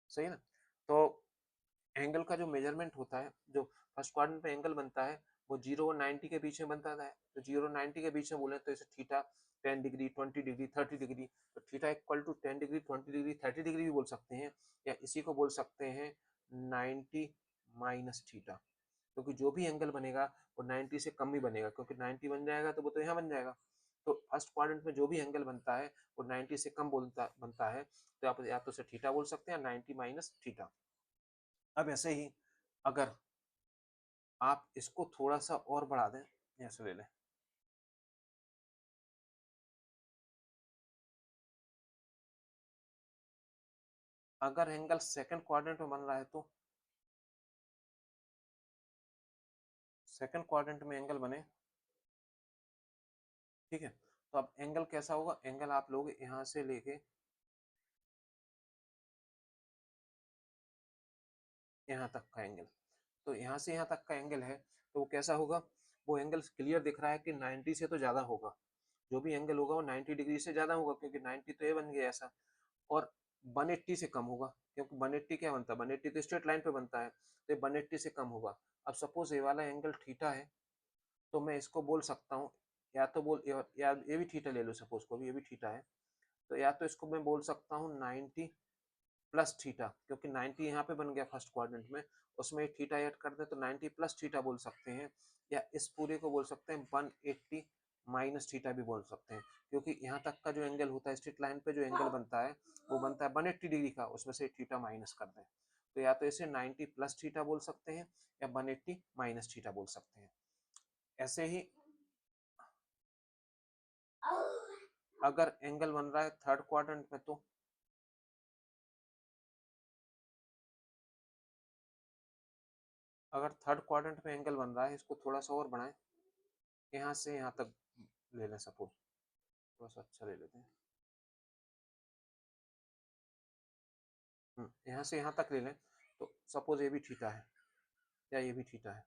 सही है ना। तो एंगल का जो मेजरमेंट होता है, जो फर्स्ट क्वाड्रेंट में एंगल बनता है, वो 0 और 90 के बीच में बनता है। तो 0 और 90 के बीच में बोले तो इसे थीटा 10 डिग्री, 20 डिग्री, 30 डिग्री, तो theta equal to 10 degree, 20 degree, 30 degree भी बोल सकते हैं, या इसी को बोल सकते हैं 90 माइनस थीटा, क्योंकि जो भी एंगल बनेगा वो 90 से कम ही बनेगा, क्योंकि 90 बन जाएगा तो वो तो यहाँ बन जाएगा। तो फर्स्ट क्वाड्रेंट में जो भी एंगल बनता है वो 90 से कम बनता है, तो आप या तो उसे थीटा बोल सकते हैं, 90 माइनस थीटा। अब ऐसे ही अगर आप इसको थोड़ा सा और बढ़ा दें, ऐसे ले लें, अगर एंगल सेकंड क्वाड्रेंट में बन रहा है, तो सेकंड क्वाड्रेंट में एंगल बने, ठीक है, तो अब एंगल कैसा होगा, एंगल आप लोग यहाँ से लेके यहाँ तक का एंगल, तो यहाँ से यहाँ तक का एंगल है, तो वो कैसा होगा, वो एंगल क्लियर दिख रहा है कि 90 से तो ज्यादा होगा, जो भी एंगल होगा वो 90 डिग्री से ज्यादा होगा, क्योंकि 90 तो ये बन गया ऐसा, और 180 से कम होगा, क्योंकि 180 क्या बनता है, 180 तो स्ट्रेट लाइन पे बनता है, तो 180 से कम होगा। अब सपोज ये वाला एंगल थीटा है, तो मैं इसको बोल सकता हूँ, या तो बोल, या ये भी थीटा ले लो, सपोज को भी ये भी थीटा है, तो या तो इसको मैं बोल सकता हूँ 90 प्लस थीटा, क्योंकि 90 यहाँ पे बन गया फर्स्ट क्वाड्रेंट में, उसमें थीटा ऐड कर दे तो 90 प्लस थीटा बोल सकते हैं, या इस पूरे को बोल सकते हैं 180 माइनस थीटा भी बोल सकते हैं, क्योंकि यहाँ तक का जो एंगल होता है स्ट्रेट लाइन पे जो एंगल बनता है वो बनता है 180 डिग्री का, उसमें से थीटा माइनस कर दें, तो या तो इसे 90 प्लस थीटा बोल सकते हैं या 180 माइनस थीटा बोल सकते हैं। ऐसे ही अगर एंगल बन रहा है थर्ड क्वाड्रेंट में, तो अगर थर्ड क्वाड्रेंट में एंगल बन रहा है, इसको थोड़ा सा और बढ़ाएं, यहाँ से यहाँ तक ले लें, सपोज थोड़ा सा अच्छा ले लेते हैं, यहाँ से यहाँ तक ले लें, तो सपोज ये भी थीटा है या ये भी थीटा है।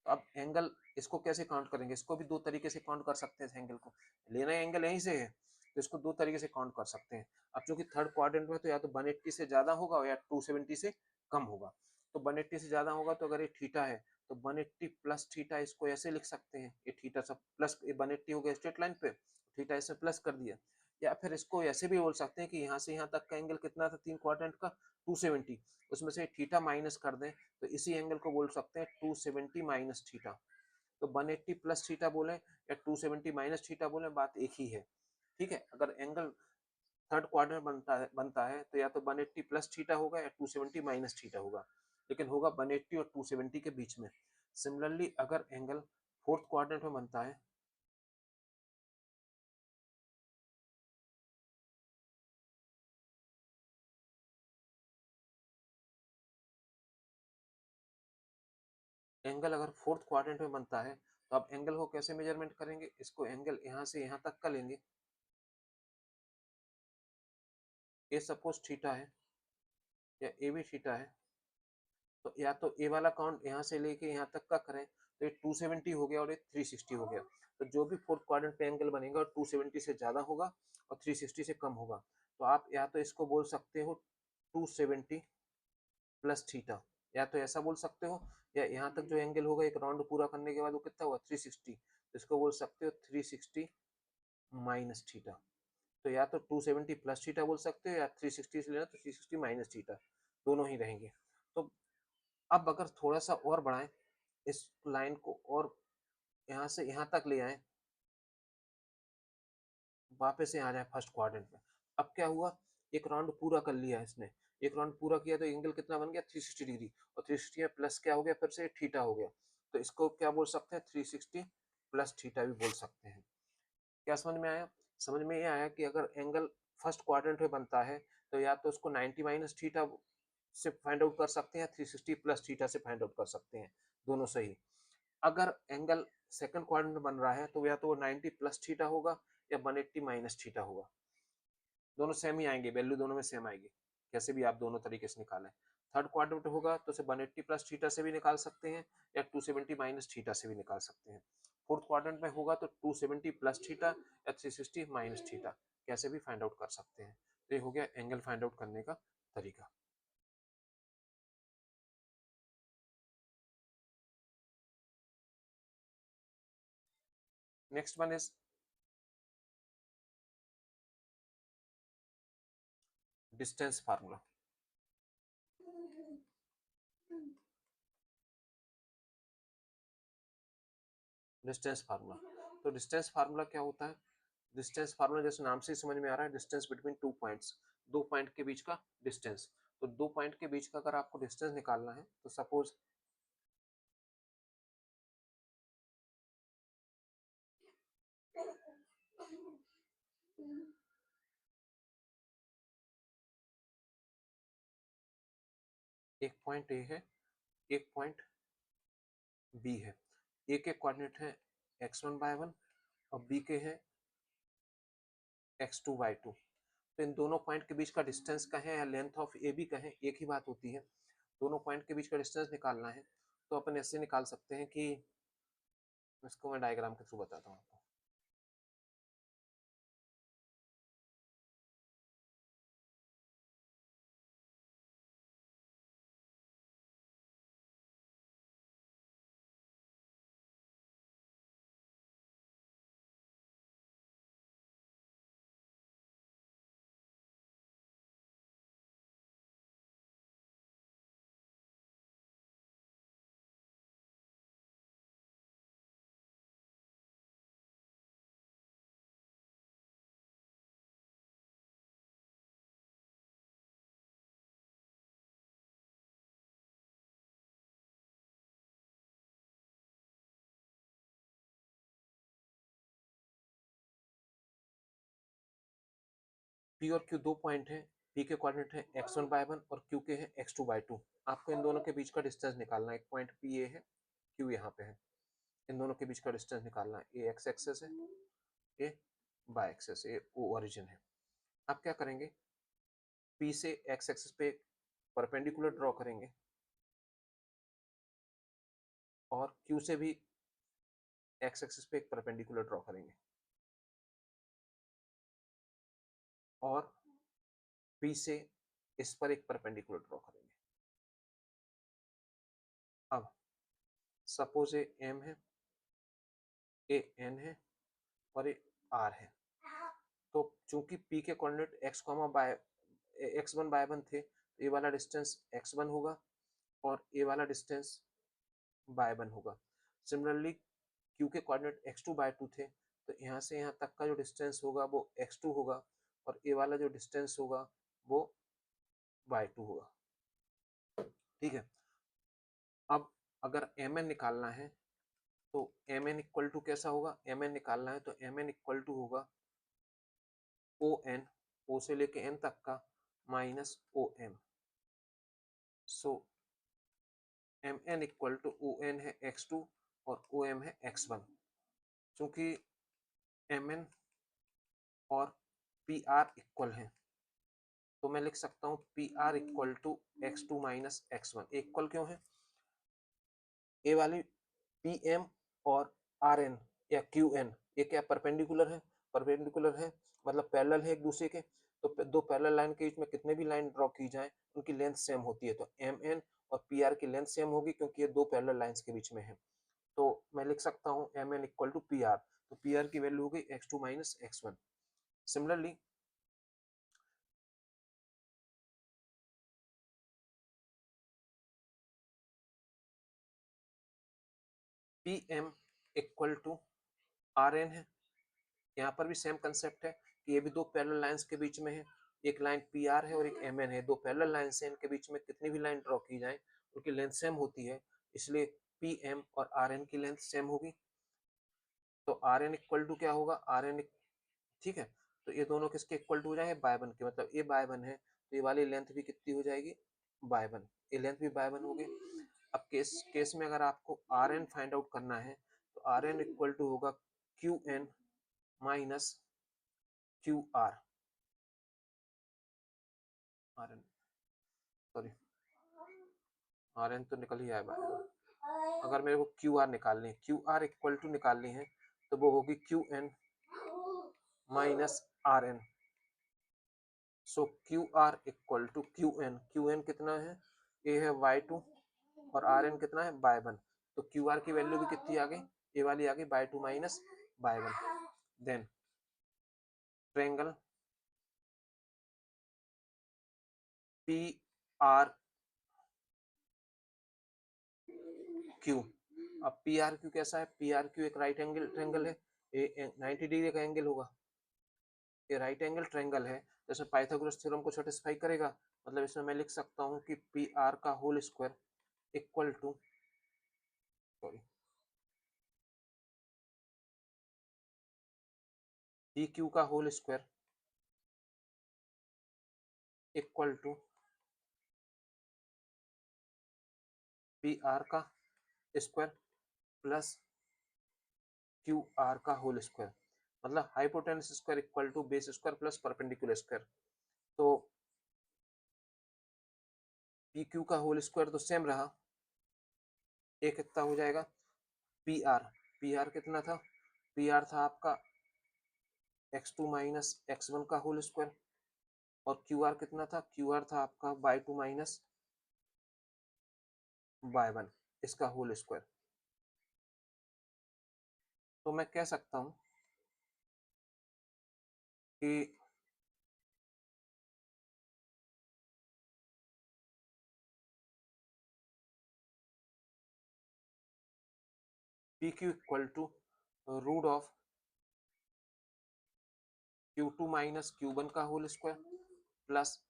अब एंगल इसको कैसे काउंट करेंगे, इसको भी दो तरीके से काउंट कर सकते हैं, इस एंगल को लेना एंगल यहीं से है, तो इसको दो तरीके से काउंट कर सकते हैं। अब चूंकि थर्ड क्वाड्रेंट में तो या तो 180 से ज्यादा होगा या 270 से कम होगा। तो 180 से ज्यादा होगा तो अगर ये थीटा है तो 180 प्लस थीटा, इसको ऐसे लिख सकते हैं, ये थीटा सब प्लस, ये 180 हो गया स्ट्रेट लाइन पे, थीटा इसमें प्लस कर दिया। या फिर इसको ऐसे भी बोल सकते हैं कि यहाँ से यहाँ तक का एंगल कितना था तीन क्वाड्रेंट का, 270, उसमें से थीटा माइनस कर दें तो इसी एंगल को बोल सकते हैं 270 माइनस थीटा। तो 180 प्लस थीटा बोले या 270 माइनस थीटा बोले, बात एक ही है। ठीक है, अगर एंगल थर्ड क्वाड्रेंट बनता है तो या तो 180 प्लस थीटा होगा या 270 माइनस थीटा होगा, लेकिन होगा 180 और 270 के बीच में। सिमिलरली अगर एंगल फोर्थ क्वाड्रेंट में बनता है, एंगल अगर फोर्थ क्वाड्रेंट में बनता है तो आप एंगल को कैसे मेजरमेंट करेंगे, इसको एंगल यहाँ से यहाँ तक का लेंगे, ए सपोज थीटा है या ए भी थीटा है, तो या तो ए वाला काउंट यहाँ से लेके यहाँ तक का करें तो ये 270 हो गया और ये 360 हो गया। तो जो भी फोर्थ क्वाड्रेंट पे एंगल बनेगा 270 से ज्यादा होगा और 360 से कम होगा। तो आप या तो इसको बोल सकते हो 270 प्लस थीटा, या तो ऐसा बोल सकते हो, या यहाँ तक जो एंगल होगा एक राउंड पूरा करने के बाद वो कितना हुआ 360, तो इसको बोल सकते हो 360 माइनस थीटा। तो या तो 270 प्लस थीटा बोल सकते हो या 360 से लेना तो 360 माइनस थीटा, दोनों ही रहेंगे। तो अब अगर थोड़ा सा और बढ़ाएं इस लाइन को और यहाँ से यहाँ तक ले आए, वापस से आ जाए फर्स्ट क्वाड्रेंट में, अब क्या हुआ, एक राउंड पूरा कर लिया इसने, एक राउंड पूरा किया तो एंगल कितना बन गया 360 डिग्री, और 360 में प्लस क्या हो गया फिर से थीटा हो गया। तो इसको क्या बोल सकते हैं 360 प्लस थीटा भी बोल सकते हैं। क्या समझ में आया? समझ में ये आया कि अगर एंगल फर्स्ट क्वाड्रेंट में बनता है तो या तो उसको 90 माइनस थीटा से फाइंड आउट कर सकते हैं, 360 प्लस थीटा से फाइंड आउट कर सकते हैं, दोनों सही। अगर एंगल सेकंड क्वाड्रेंट में बन रहा है तो या तो वो 90 प्लस थीटा होगा या 180 माइनस थीटा होगा, दोनों सेम ही आएंगे, वैल्यू दोनों में सेम आएगी, कैसे भी आप दोनों तरीके से निकालें। थर्ड क्वाड्रेंट होगा तो उसे 180 प्लस थीटा से भी निकाल सकते हैं या 270 माइनस थीटा से भी निकाल सकते हैं। फोर्थ क्वाड्रेंट में होगा तो 270 प्लस थीटा या 360 माइनस थीटा, कैसे भी फाइंड आउट कर सकते हैं। तो ये हो गया एंगल फाइंड आउट करने का तरीका। Next one is distance formula. Distance formula, तो डिस्टेंस फार्मूला क्या होता है? डिस्टेंस फार्मूला जैसे नाम से ही समझ में आ रहा है, डिस्टेंस बिटवीन टू पॉइंट्स, दो पॉइंट के बीच का डिस्टेंस। तो दो पॉइंट के बीच का अगर आपको डिस्टेंस निकालना है तो सपोज एक पॉइंट ए है, एक पॉइंट बी है। ए के कोऑर्डिनेट है x1/1 और बी के है x2/2। तो इन दोनों पॉइंट के बीच का डिस्टेंस कहें या लेंथ ऑफ ए बी कहें, एक ही बात होती है। दोनों पॉइंट के बीच का डिस्टेंस निकालना है तो अपन ऐसे निकाल सकते हैं कि, इसको मैं डायग्राम के थ्रू बताता हूँ आपको। पी और क्यू दो पॉइंट है, पी के कोऑर्डिनेट है x1/1 और क्यू के है x2/2। आपको इन दोनों के बीच का डिस्टेंस निकालना है। एक पॉइंट पी ए है, क्यू यहाँ पे है, इन दोनों के बीच का डिस्टेंस निकालना है। ए एक्स एक्सेस है, a y axis, a O origin है। आप क्या करेंगे, पी से एक्स एक्सिस पे परपेंडिकुलर ड्रॉ करेंगे और क्यू से भी एक्स एक्सिस पे एक परपेंडिकुलर ड्रॉ करेंगे। और P से इस पर एक परपेंडिकुलर ड्रॉ करेंगे। अब सपोज ये M है, ये N है और ये R है। तो चूंकि P के कोऑर्डिनेट x1 y1 थे, तो ये वाला डिस्टेंस x1 होगा और ये वाला डिस्टेंस y1 होगा। सिमिलरली Q के कोऑर्डिनेट x2 y2 थे, तो यहाँ से यहाँ तक का जो डिस्टेंस होगा वो x2 होगा और ये वाला जो डिस्टेंस होगा वो y2 होगा। ठीक है। अब अगर mn निकालना है तो mn इक्वल टू कैसा होगा, mn निकालना है तो mn इक्वल टू होगा o से लेके n तक का minus om। So mn equal to on है x2 और om है x1। चूंकि mn और pr इक्वल है तो मैं लिख सकता हूँ pr equal to x2 minus x1। Equal क्यों है, ये वाली pm और rn या qn ये क्या परपेंडिकुलर है, परपेंडिकुलर है मतलब पैरेलल है एक दूसरे के। तो दो पैरेलल लाइन के बीच में कितने भी लाइन ड्रॉ की जाए उनकी लेंथ सेम होती है, तो mn और pr की लेंथ सेम होगी क्योंकि ये दो पैरेलल लाइंस के बीच में है। तो मैं लिख सकता हूँ mn इक्वल टू pr, तो pr की वैल्यू हो गई x2 minus x1। Similarly pm equal to rn है, यहाँ पर भी सेम कंसेप्ट है कि ये भी दो पैरेलल लाइंस के बीच में है, एक लाइन PR है और एक MN है। दो पैरेलल लाइंस हैं, इनके बीच में कितनी भी लाइन ड्रॉ की जाए उनकी लेंथ सेम होती है, इसलिए PM और RN की लेंथ सेम होगी। तो RN इक्वल टू क्या होगा, RN ठीक है। तो ये दोनों किसके इक्वल टू हो जाएंगे, बाय-वन के, मतलब ये बाय-वन है तो ये वाली लेंथ भी कितनी हो जाएगी, बाय-वन। ये लेंथ भी बाय-वन हो गई। अब केस में अगर आपको RN फाइंड आउट करना है तो RN इक्वल टू होगा QN minus QR। RN sorry RN तो निकल ही आया बाहर। अगर मेरे को QR निकालनी है, QR इक्वल टू निकालनी है तो वो होगी QN minus RN। So QR equal to QN कितना है, ये है y2 और RN कितना है, y1। तो QR की वैल्यू भी कितनी आ गई, ये वाली आ गई y2 minus y1। Then triangle PRQ। अब PRQ कैसा है, PRQ एक राइट एंगल ट्रायंगल है, ये 90 डिग्री का एंगल होगा, ये राइट एंगल ट्रायंगल है, जैसे पाइथागोरस थ्योरम को सेटिस्फाई करेगा। मतलब इसमें मैं लिख सकता हूँ कि PR का whole square equal to PQ का whole square equal to PR का स्क्वायर प्लस QR का होल स्क्वायर, मतलब hypotenuse square equal to base square plus perpendicular square. तो PQ का होल स्क्वायर तो सेम रहा, एक कितना हो जाएगा PR कितना था, PR था आपका x2 माइनस x1 का होल स्क्वायर और QR कितना था, QR था आपका y2 माइनस y1 इसका होल स्क्वायर। तो मैं कह सकता हूं कि PQ equal to root of Q2 minus Q1 का whole square plus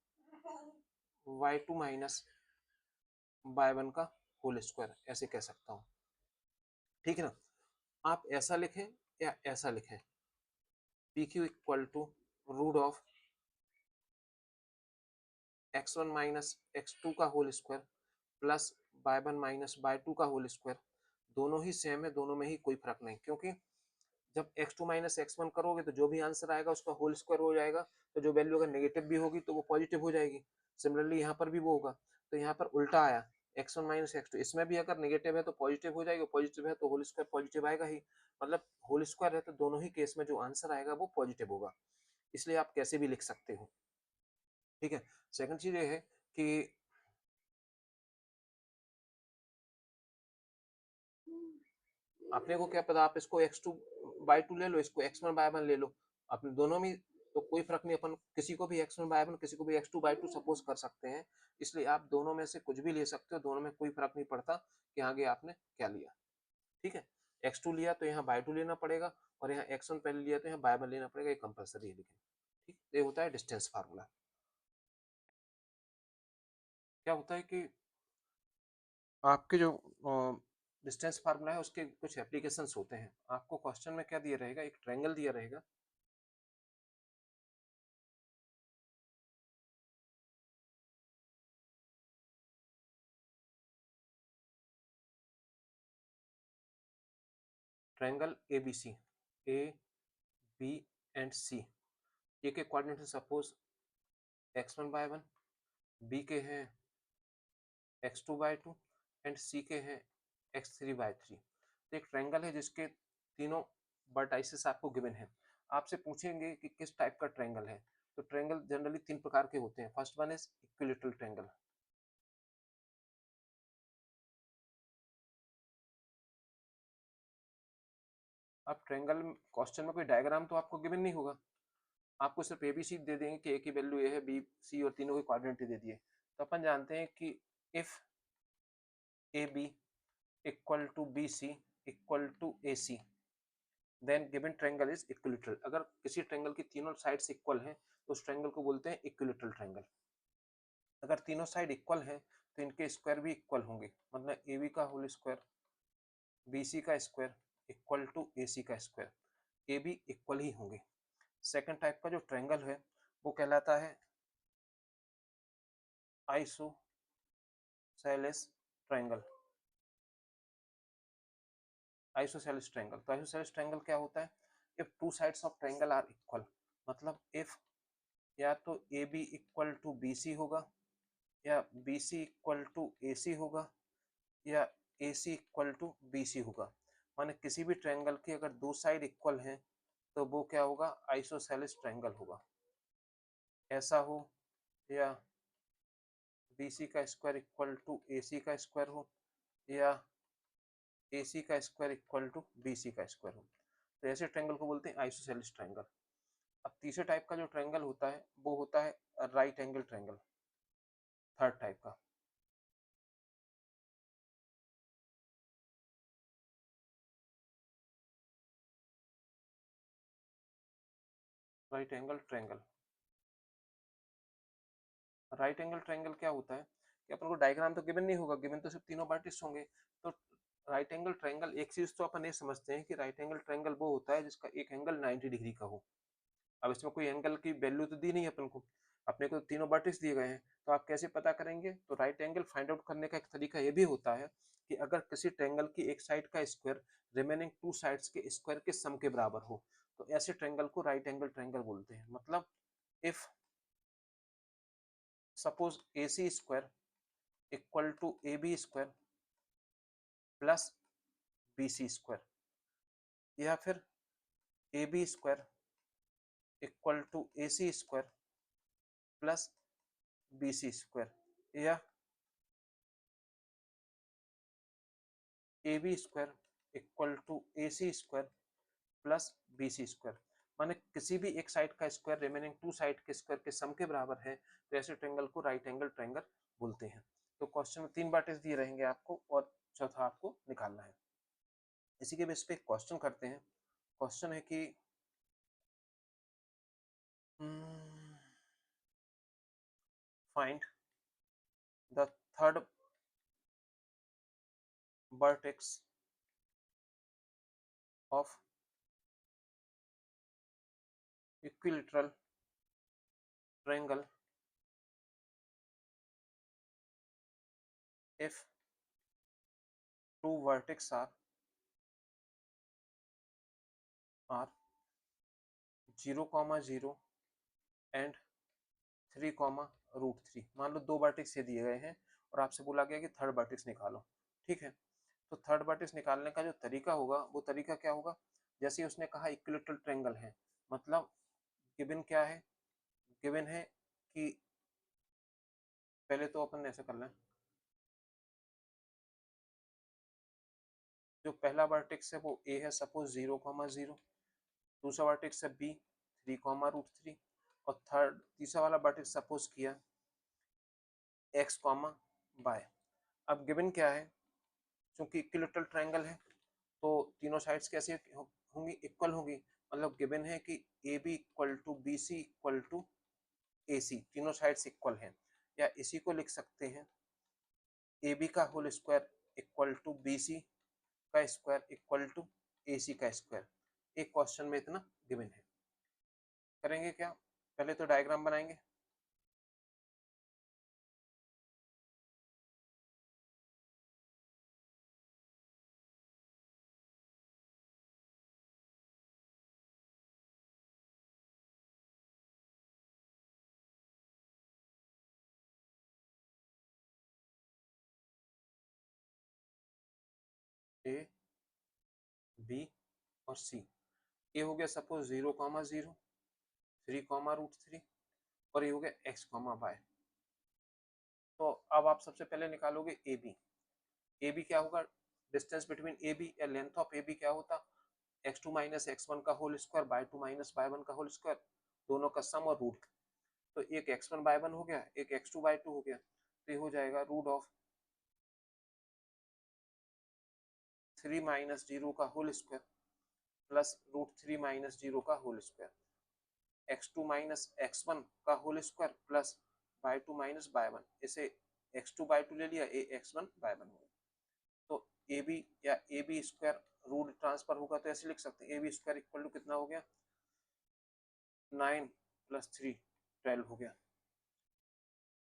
y2 minus y1 का होल स्क्वायर, ऐसे कह सकता हूं। ठीक है ना, आप ऐसा लिखें या ऐसा लिखें, PQ equal to root of x1 minus x2 का whole square plus y1 minus y2 का होल स्क्वायर। दोनों ही सेम है, दोनों में ही कोई फर्क नहीं, क्योंकि जब x2 माइनस x1 करोगे तो जो भी आंसर आएगा उसका होल स्क्वायर हो जाएगा, तो जो वैल्यू अगर नेगेटिव भी होगी तो वो पॉजिटिव हो जाएगी। सिमिलरली यहाँ पर भी वो होगा, तो यहाँ पर उल्टा आया x1 माइनस x2, इसमें भी अगर नेगेटिव है तो पॉजिटिव हो जाएगी, पॉजिटिव है तो होल स्क्वायर पॉजिटिव आएगा ही, मतलब होल स्क्वायर है तो दोनों ही केस में जो आंसर आएगा वो पॉजिटिव होगा। इसलिए आप कैसे भी लिख सकते हो, ठीक है। सेकंड चीज ये है कि अपने को क्या पता, आप इसको x2/2 ले लो, इसको x1/1 ले लो, अपने दोनों में तो कोई फर्क नहीं, अपन किसी को भी x1/1 किसी को भी x2/2 सपोज कर सकते हैं। इसलिए आप दोनों में से कुछ भी ले सकते हो, दोनों में कोई फर्क नहीं पड़ता कि आगे आपने क्या लिया, ठीक है। x2 लिया तो यहाँ बाय 2 लेना पड़ेगा, और यहाँ x1 पहले लिया तो यहाँ बाय 1 लेना पड़ेगा, ये कंपलसरी है लेकिन, ठीक। ये होता है डिस्टेंस फार्मूला। क्या होता है कि आपके जो डिस्टेंस फार्मूला है उसके कुछ एप्लीकेशंस होते हैं। आपको क्वेश्चन में क्या दिया रहेगा, एक ट्रायंगल दिया रहेगा, triangle ABC, A B and C। ए के कोऑर्डिनेट सपोज x1/1, B के हैं x2/2 एंड C के हैं x3/3। तो एक ट्रायंगल है जिसके तीनों वर्टाइसेस आपको गिवन है। आपसे पूछेंगे कि किस टाइप का ट्रायंगल है। तो ट्रायंगल जनरली तीन प्रकार के होते हैं। First one is equilateral triangle. अब ट्रायंगल क्वेश्चन में कोई डायग्राम तो आपको गिवन नहीं होगा, आपको सिर्फ ABC दे देंगे कि ए की वैल्यू ए है, बी सी और तीनों के कोऑर्डिनेट दे दिए। तो अपन जानते हैं कि if AB equal to BC equal to AC, then given triangle is equilateral. अगर किसी ट्रायंगल की तीनों साइड्स इक्वल हैं तो उस ट्रायंगल को बोलते हैं इक्विलेटरल ट्रायंगल। अगर तीनों साइड इक्वल हैं तो इनके स्क्वायर भी इक्वल होंगे, मतलब AB का होल स्क्वायर, BC का स्क्वायर इक्वल टू AC का स्क्वायर, AB इक्वल ही होंगे। सेकंड टाइप का जो ट्रायंगल है वो कहलाता है आइसोसेलेस ट्रायंगल। आइसोसेलेस ट्रायंगल, तो आइसोसेलेस ट्रायंगल क्या होता है, if two sides of triangle are equal, मतलब इफ या तो AB इक्वल टू BC होगा, या BC इक्वल टू AC होगा, या AC इक्वल टू BC होगा। माने किसी भी ट्रायंगल की अगर दो साइड इक्वल हैं तो वो क्या होगा, आइसोसेलेस ट्रायंगल होगा। ऐसा हो, या BC का स्क्वायर इक्वल टू AC का स्क्वायर हो, या AC का स्क्वायर इक्वल टू BC का स्क्वायर हो, तो ऐसे ट्रायंगल को बोलते हैं आइसोसेलेस ट्रायंगल। अब तीसरे टाइप का जो ट्रायंगल होता है वो होता है right angle triangle, third type का। Right angle triangle, right angle triangle क्या होता है कि अपन को डायग्राम तो गिवन नहीं होगा, गिवन तो सिर्फ तीनों वर्टिस होंगे। तो राइट एंगल ट्रायंगल, एक चीज तो अपन ये समझते हैं कि राइट एंगल ट्रायंगल वो होता है जिसका एक एंगल 90 डिग्री का हो। अब इसमें कोई एंगल की वैल्यू तो दी नहीं है अपन को, अपने को तीनों वर्टिस दिए गए हैं, तो आप कैसे पता करेंगे। तो राइट एंगल फाइंड आउट करने का एक तरीका ये भी होता है कि अगर किसी ट्रायंगल की एक साइड का स्क्वायर रिमेनिंग टू साइड्स के स्क्वायर के सम के बराबर हो, तो ऐसे ट्रायंगल को राइट एंगल ट्रायंगल बोलते हैं। मतलब if suppose AC square equal to AB square plus BC square, या फिर AB square equal to AC square plus BC square, या AB square equal to AC square plus BC square. माने किसी भी एक साइड का स्क्वायर रिमेनिंग टू साइड के square के सम के बराबर है, तो ऐसे ट्रायंगल को राइट एंगल ट्रायंगल बोलते हैं। तो क्वेश्चन में तीन बाटें दिए रहेंगे आपको, और चौथा आपको निकालना है। इसी के बेस पे क्वेश्चन करते हैं। क्वेश्चन है कि find the third vertex of equilateral triangle if two vertex are 0,0 and 3,√3। मान लो दो वर्टेक्स ये दिए गए हैं और आपसे बोला गया कि थर्ड वर्टेक्स निकालो, ठीक है। तो थर्ड वर्टेक्स निकालने का जो तरीका होगा वो तरीका क्या होगा, जैसे उसने कहा इक्विलेटरल ट्रायंगल है, मतलब गिवन क्या है, गिवन है कि पहले तो अपन ऐसे कर लें, जो पहला वर्टेक्स है वो ए है, सपोज 0,0, दूसरा वर्टेक्स है बी 3,√3, और तीसरा वाला वर्टेक्स सपोज किया x, y। अब गिवन क्या है, क्योंकि इक्विलैटरल ट्रायंगल है तो तीनों साइड्स कैसे होंगी, इक्वल होंगी। मतलब गिवन है कि A B equal to B C equal to A C, तीनों साइड्स इक्वल हैं। या इसी को लिख सकते हैं ए बी का whole square equal to B C का square equal to A C का स्क्वायर। एक क्वेश्चन में इतना गिवन है। करेंगे क्या, पहले तो डायग्राम बनाएंगे। ए बी और सी, ये हो गया सपोज 0,0, 3,√3, और ये हो गया x, y। तो अब आप सबसे पहले निकालोगे ए बी। ए बी क्या होगा, डिस्टेंस बिटवीन ए बी या लेंथ ऑफ ए बी क्या होता, x2 माइनस x1 का whole square by 2 minus y1 का होल स्क्वायर, दोनों का सम और रूट। तो एक x1 by1 हो गया, एक x2 by2 हो गया, तो ये हो जाएगा रूट ऑफ 3 माइनस 0 का whole square plus root 3 minus 0 का whole square, x2 minus x1 का whole square plus y2 minus y1। इसे x2 by2 ले लिया, ए x1 by1 हो गया। तो ए बी या A B square root transfer होगा तो ऐसे लिख सकते हैं, A B square equal to कितना हो गया, 9 + 3 12 हो गया।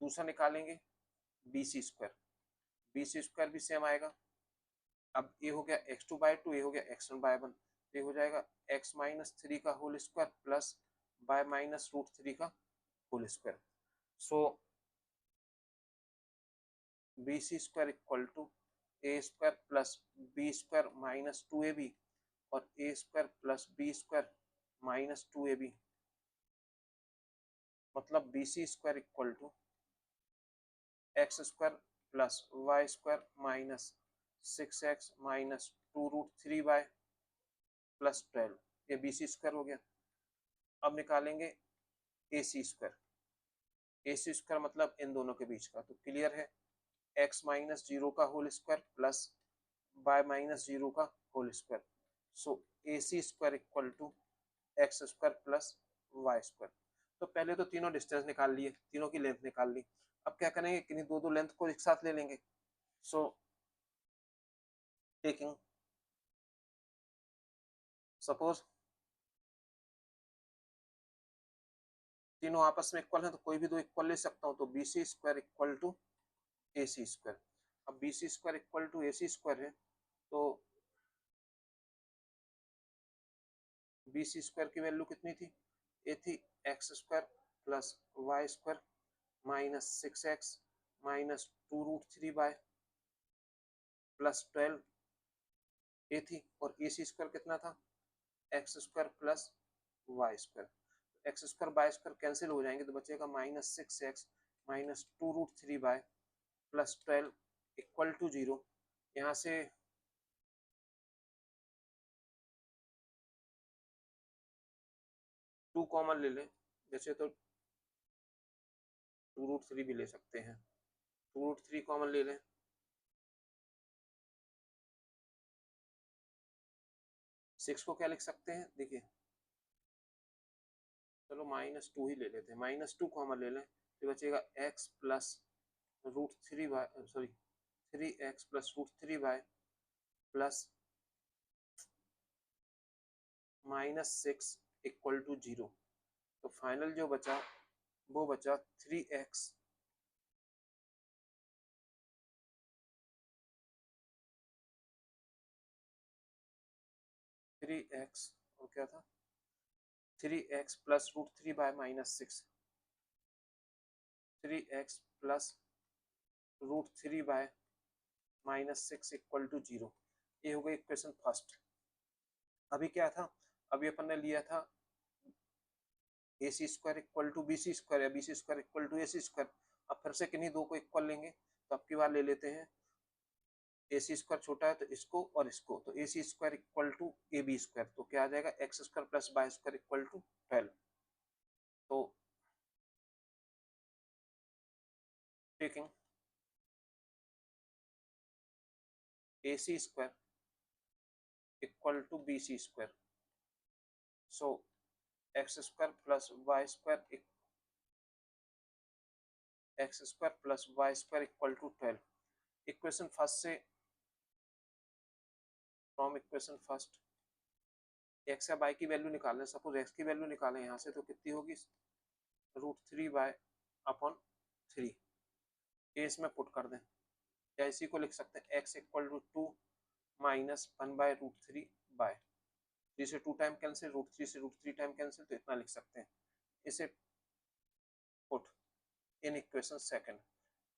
दूसरा निकालेंगे B C square, B C square भी सेम आएगा। अब ये हो गया x2 by2, ये हो गया x1 by1, ये हो जाएगा x माइनस 3 का whole square plus y minus root 3 का whole square. So B C square equal to a square plus B square minus 2ab और a square plus B square minus 2ab, मतलब B C square equal to x square plus Y square minus 6x minus 2√3y plus 12, ये B C square हो गया। अब निकालेंगे ए C square, ए C square मतलब इन दोनों के बीच का, तो क्लियर है x माइनस 0 का whole square plus y minus 0 का whole square. So A C square equal to x square plus Y square. तो पहले तो तीनों डिस्टेंस निकाल लिए, तीनों की लेंथ निकाल ली। अब क्या करेंगे कि दो दो लेंथ को एक साथ ले लेंगे। सो टेकिंग सपोज तीनों आपस में इक्वल है तो कोई भी दो इक्वल ले सकता हूं, तो B C square equal to A C square. अब B C square equal to A C square है तो बी सी स्क्वायर की वैल्यू कितनी थी, ये थी x square plus Y square minus 6x minus 2√3y plus 12 ये थी, और ए सी स्क्वायर कितना था, x square plus Y square. X square y square cancel हो जाएंगे तो बचेगा minus 6x minus 2√3y plus 12 equal to 0। यहाँ से टू कॉमन ले लें, जैसे तो 2√3 भी ले सकते हैं, 2√3 कॉमन ले लें, 6 को क्या लिख सकते हैं, देखिए चलो -2 ही ले लेते हैं, -2 कॉमन ले लें तो बचेगा x प्लस √3y, sorry 3x plus √3y plus -6 equal to 0। तो फाइनल जो बचा वो बचा 3x और क्या था 3x plus √3y -6, 3x plus √3y -6 equal to 0। ये हो गई इक्वेशन फर्स्ट। अभी क्या था, अभी अपन ने लिया था A C square equal to B C square या B C square equal to A C square. अब फिर से किन्हीं दो को इक्वल लेंगे, तो अब की बार ले लेते हैं ए सी स्क्वायर छोटा है तो इसको और इसको, तो A C square equal to A B square, तो क्या आ जाएगा x square plus Y square equal to 12। तो taking A C square equal to B C square, so x square plus Y square x square plus Y square equal to 12। Equation first से, from equation first x या y की value निकालें, suppose x की value निकालें यहाँ से, तो कितनी होगी √3y अपॉन 3, ये इसमें पुट कर दें, या इसी को लिख सकते हैं x equal to 2 minus 1/√3 by 3 से 2 टाइम कैंसिल, √3 से √3 टाइम कैंसिल, तो इतना लिख सकते हैं। इसे पुट इन इक्वेशन सेकंड,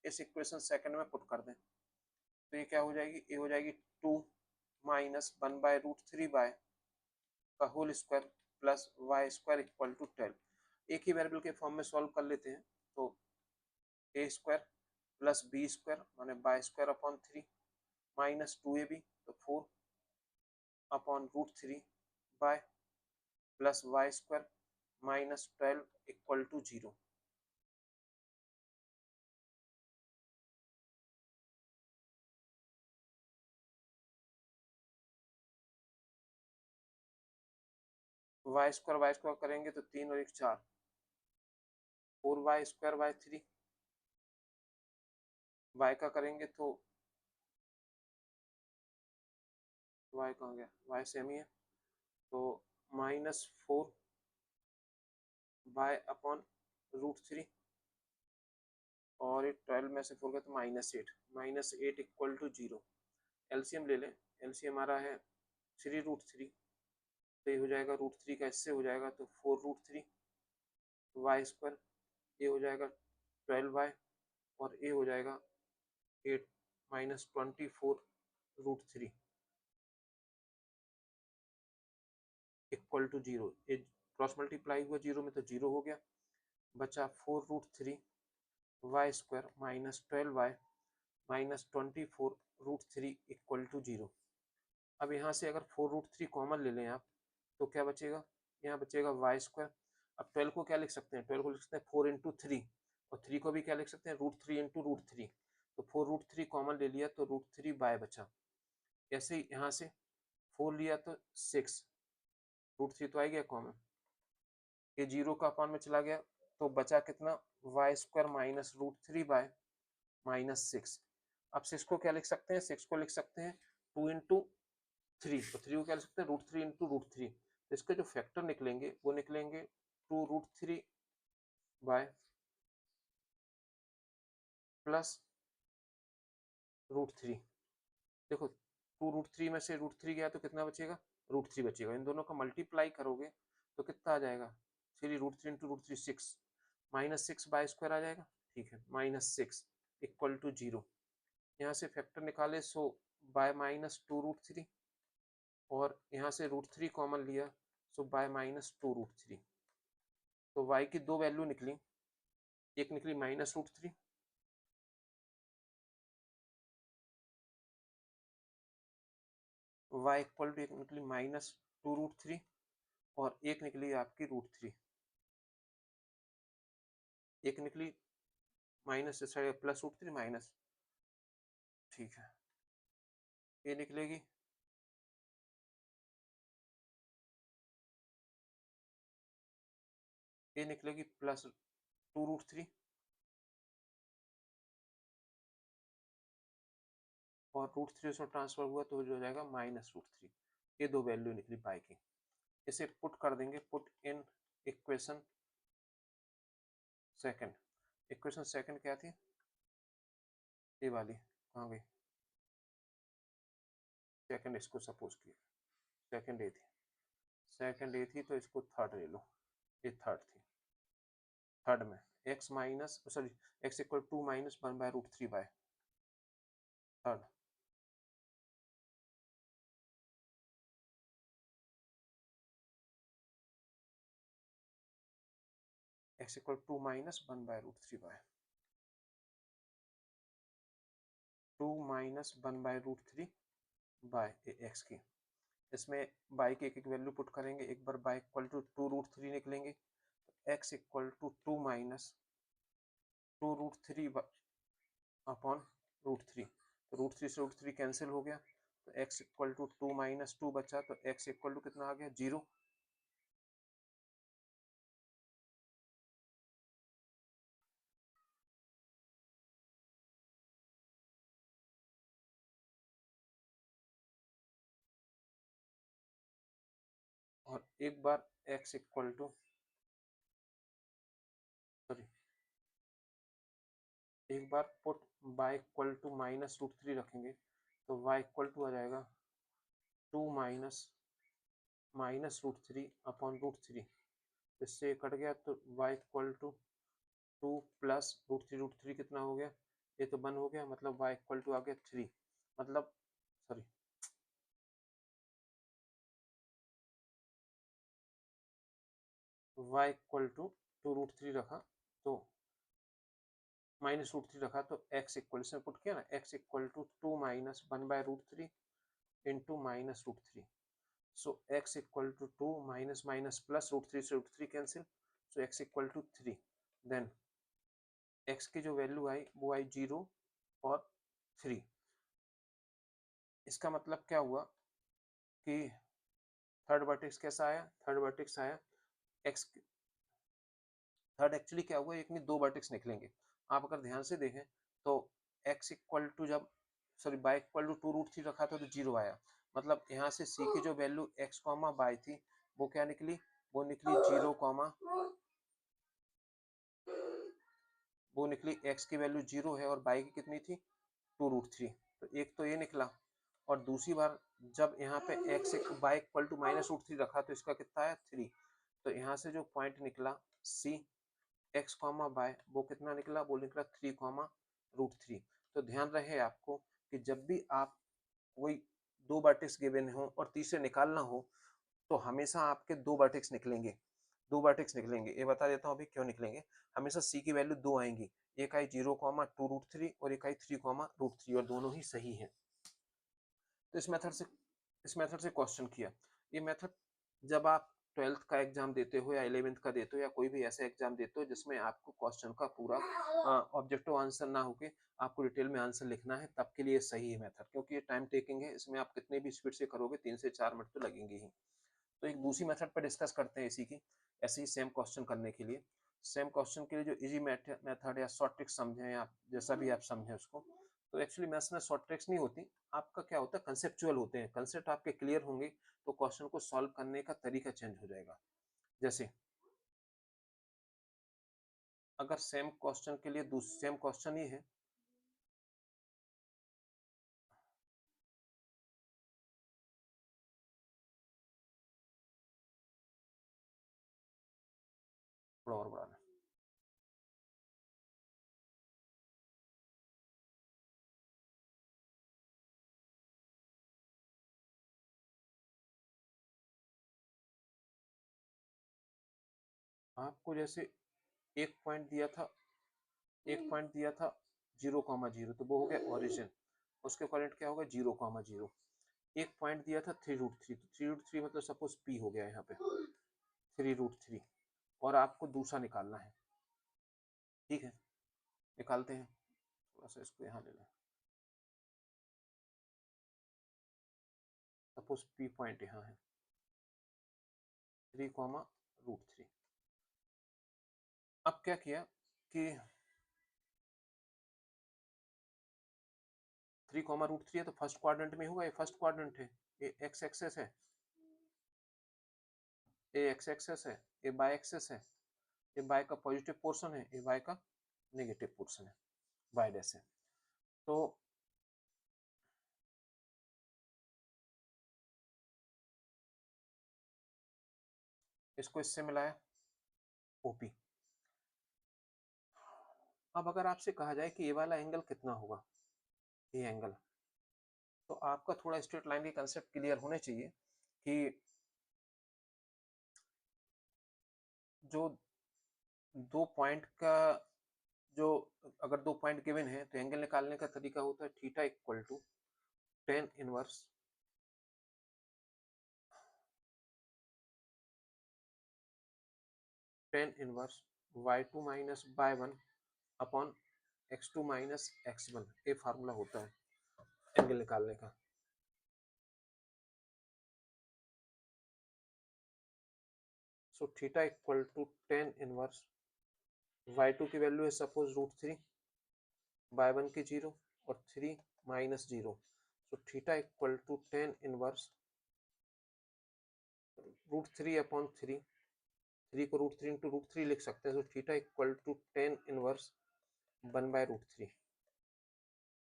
इस इक्वेशन सेकंड में पुट कर दें, तो ये क्या हो जाएगी, ये हो जाएगी 2 माइनस 1/√3 बाय का whole square plus Y square equal to 12। एक ही वेरिएबल के फॉर्म में सॉल्व कर लेते हैं, तो A square plus B square माने by square upon 3 minus 2ab, तो 4 upon √3 by plus Y square minus 12 equal to 0। Y square करेंगे तो 3 और 1 4, 4y स्क्वायर बाय 3, y का करेंगे तो y कहाँ गया, y सेम ही है, तो -4 बाय अपॉन √3, और 12 में से 4 गया तो -8 इक्वल टू 0। एलसीएम ले लें, एलसीएम हमारा है 3√3, तो ये हो जाएगा √3 का इससे हो जाएगा तो 4√3 वाई स्क्वायर, ये हो जाएगा 12y, और ये हो जाएगा 8 माइनस 24√3 इक्वल टू 0। ये क्रॉस मल्टीप्लाई हुआ 0 में तो 0 हो गया, बचा 4√3 Y square minus 12y minus 24√3 equal to 0। अब यहाँ से अगर 4√3 कॉमन ले लें आप, तो क्या बचेगा, यहाँ बचेगा वाई स्क्वायर। अब 12 को क्या लिख सकते हैं, 12 को लिख सकते हैं 4 इंटू 3, और 3 को भी क्या लिख सकते हैं √3 इंटू √3, तो 4√3 कॉमन ले लिया तो √3 बाय बचा। ऐसे ही यहाँ से 4 लिया तो 6, √3 तो आ गया कॉमन, ये 0 का अपॉन में चला गया, तो बचा कितना वाई स्क्वायर माइनस √3 बाय -6। अब 6 को क्या लिख सकते हैं, 6 को लिख सकते हैं 2 इंटू 3, तो 3 को क्या लिख सकते हैं √3 इंटू √3, तो इसके जो फैक्टर निकलेंगे वो निकलेंगे 2√3 बाय प्लस √3। देखो 2√3 में से √3 गया तो कितना बचेगा, √3 बचेगा, इन दोनों का मल्टीप्लाई करोगे तो कितना आ जाएगा, 3√3 इंटू √3 6, -6 बाय स्क्वायर आ जाएगा, ठीक है, -6 इक्वल टू 0। यहाँ से फैक्टर निकाले, सो बाय -2√3, और यहाँ से √3 कॉमन लिया, सो बाय -2√3। तो y की दो वैल्यू निकली, एक निकली -√3, y इक्वल टू एक निकली -2√3, और एक निकली आपकी √3, एक निकली माइनस +√3 माइनस, ठीक है, ये निकलेगी +2√3, और √3 उसमें ट्रांसफर हुआ तो हो जाएगा -√3। ये दो वैल्यू निकली पाई की, इसे पुट कर देंगे, put in equation second. Equation second क्या थी, ये वाली कहाँ गई, सेकंड इसको सपोज किया, सेकंड ए थी, सेकंड ए थी तो इसको थर्ड ले लो, ये थर्ड थी, थर्ड में x minus sorry x equal 2 minus 1/√3 by third, x equal to minus 1/√3 2 minus 1/√3 by X की। इसमें y की एक एक वैल्यू पुट करेंगे, एक बार y इक्वल टू 2√3 निकलेंगे, तो x equal to 2 minus 2√3 upon √3, तो √3 से √3 कैंसिल हो गया, तो x इक्वल टू 2 माइनस 2 बचा, तो x इक्वल टू कितना आ गया 0। और एक बार x इक्वल टू सॉरी एक बार पुट y इक्वल टू -√3 रखेंगे, तो y इक्वल टू आ जाएगा 2 माइनस √3 अपॉन √3, इससे कट गया, तो y इक्वल टू 2 प्लस √3 कितना हो गया, ये तो 1 हो गया, मतलब y इक्वल टू आ गया 3, मतलब सॉरी y इक्वल टू 2√3 रखा, तो -√3 रखा, तो x इक्वल से पुट किया ना, x equal to 2 minus 1/√3 into -√3, so x equal to 2 minus minus plus √3 से √3 cancel, so x equal to 3, then x की जो वैल्यू आई वो आई 0 और 3। इसका मतलब क्या हुआ कि थर्ड वर्टेक्स कैसा आया, थर्ड वर्टेक्स आया x, थर्ड एक्चुअली क्या हुआ, एक में दो वर्टेक्स निकलेंगे, आप अगर ध्यान से देखें तो x इक्वल टू जब सॉरी y इक्वल टू 2√3 रखा था तो 0 आया, मतलब यहाँ से c की जो वैल्यू x कॉमा y थी वो क्या निकली, वो निकली 0 कॉमा, वो निकली x की वैल्यू 0 है और y की कितनी थी 2√3, तो एक तो ये निकला, और दूसरी बार जब यहाँ पे x y इक्वल टू -√3 रखा तो इसका कितना आया 3, तो यहाँ से जो पॉइंट निकला c x कॉमा बाय वो कितना निकला, वो निकला 3 कॉमा √3। तो ध्यान रहे आपको कि जब भी आप कोई दो वर्टेक्स गिवन हो और तीसरे निकालना हो तो हमेशा आपके दो वर्टेक्स निकलेंगे, दो वर्टेक्स निकलेंगे, ये बता देता हूँ अभी क्यों निकलेंगे, हमेशा c की वैल्यू दो आएंगी, एक आई 0 कॉमा 2√3 और एक आई 3 कॉमा √3 और दोनों ही सही है। तो इस मेथड से क्वेश्चन किया, ये मेथड जब आप 12th का एग्जाम देते हो या 11th का देते हो या कोई भी ऐसा एग्जाम देते हो जिसमें आपको क्वेश्चन का पूरा ऑब्जेक्टिव आंसर ना होके आपको डिटेल में आंसर लिखना है, तब के लिए सही है मेथड, क्योंकि ये टाइम टेकिंग है, इसमें आप कितने भी स्पीड से करोगे 3 से 4 मिनट तो लगेंगे ही। तो एक दूसरी मेथड पर डिस्कस करते हैं इसी की, ऐसे ही सेम क्वेश्चन करने के लिए, सेम क्वेश्चन के लिए जो इजी मेथड या शॉर्ट ट्रिक समझें या जैसा भी आप समझें उसको, तो एक्चुअली मैथ्स में शॉर्ट ट्रिक्स नहीं होती, आपका क्या होता है कंसेप्चुअल होते हैं, कंसेप्ट आपके क्लियर होंगे तो क्वेश्चन को सॉल्व करने का तरीका चेंज हो जाएगा। जैसे अगर सेम क्वेश्चन के लिए सेम क्वेश्चन ही है, थोड़ा और बढ़ाना, आपको जैसे एक पॉइंट दिया था, एक पॉइंट दिया था 0,0, तो वो हो गया ओरिजिन, उसके करंट क्या होगा 0,0, एक पॉइंट दिया था 3√3, तो 3√3 मतलब सपोज p हो गया यहाँ पे 3√3, और आपको दूसरा निकालना है, ठीक है निकालते हैं, थोड़ा सा इसको यहाँ ले लें, सपोज p पॉइंट यहाँ है 3,√3। अब क्या किया कि 3,√3 है तो फर्स्ट क्वाड्रेंट में होगा, ये फर्स्ट क्वाड्रेंट है, ये एक्स एक्सेस है, ये एक्स एक्सेस है, ये बाय एक्सेस है, ये बाय का पॉजिटिव पोर्शन है, ये बाय का नेगेटिव पोर्शन है, बाय डैश है, तो इसको इससे मिलाया ओपी। अब अगर आपसे कहा जाए कि ये वाला एंगल कितना होगा, ये एंगल, तो आपका थोड़ा स्ट्रेट लाइन के कंसेप्ट क्लियर होने चाहिए कि जो दो पॉइंट का जो, अगर दो पॉइंट गिवन है तो एंगल निकालने का तरीका होता है theta equal to tan inverse y2 minus y1 upon x2 minus x1। ये फार्मूला होता है एंगल निकालने का। So theta equal to tan inverse y2 की वैल्यू है सपोज √3, y1 की 0 और 3 minus 0। So theta equal to tan inverse √3 upon 3, 3 को √3 इंटू √3 लिख सकते हैं। So theta equal to tan inverse 1/√3।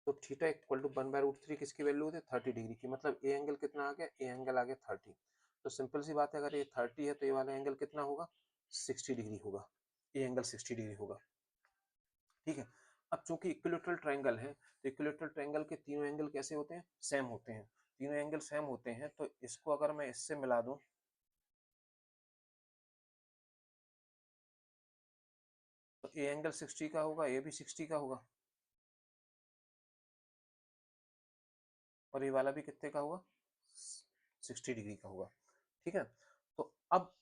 तो थीटा इक्वल टू 1/√3 किसकी वैल्यू होती है? 30 डिग्री की। मतलब ए एंगल कितना आ गया? ए एंगल आ गया 30। तो सिंपल सी बात है, अगर ये 30 है तो ये वाला एंगल कितना होगा? 60 डिग्री होगा। ये एंगल 60 डिग्री होगा। ठीक है। अब चूंकि इक्विलैटरल ट्रायंगल है तो इक्विलैटरल ट्रायंगल के तीनों एंगल कैसे होते हैं? सेम होते हैं। तीनों एंगल सेम होते हैं तो इसको अगर मैं इससे मिला दूं तो ए एंगल 60 का होगा, ए भी 60 का होगा और ये वाला भी कितने का होगा? 60 डिग्री का होगा। ठीक है। तो अब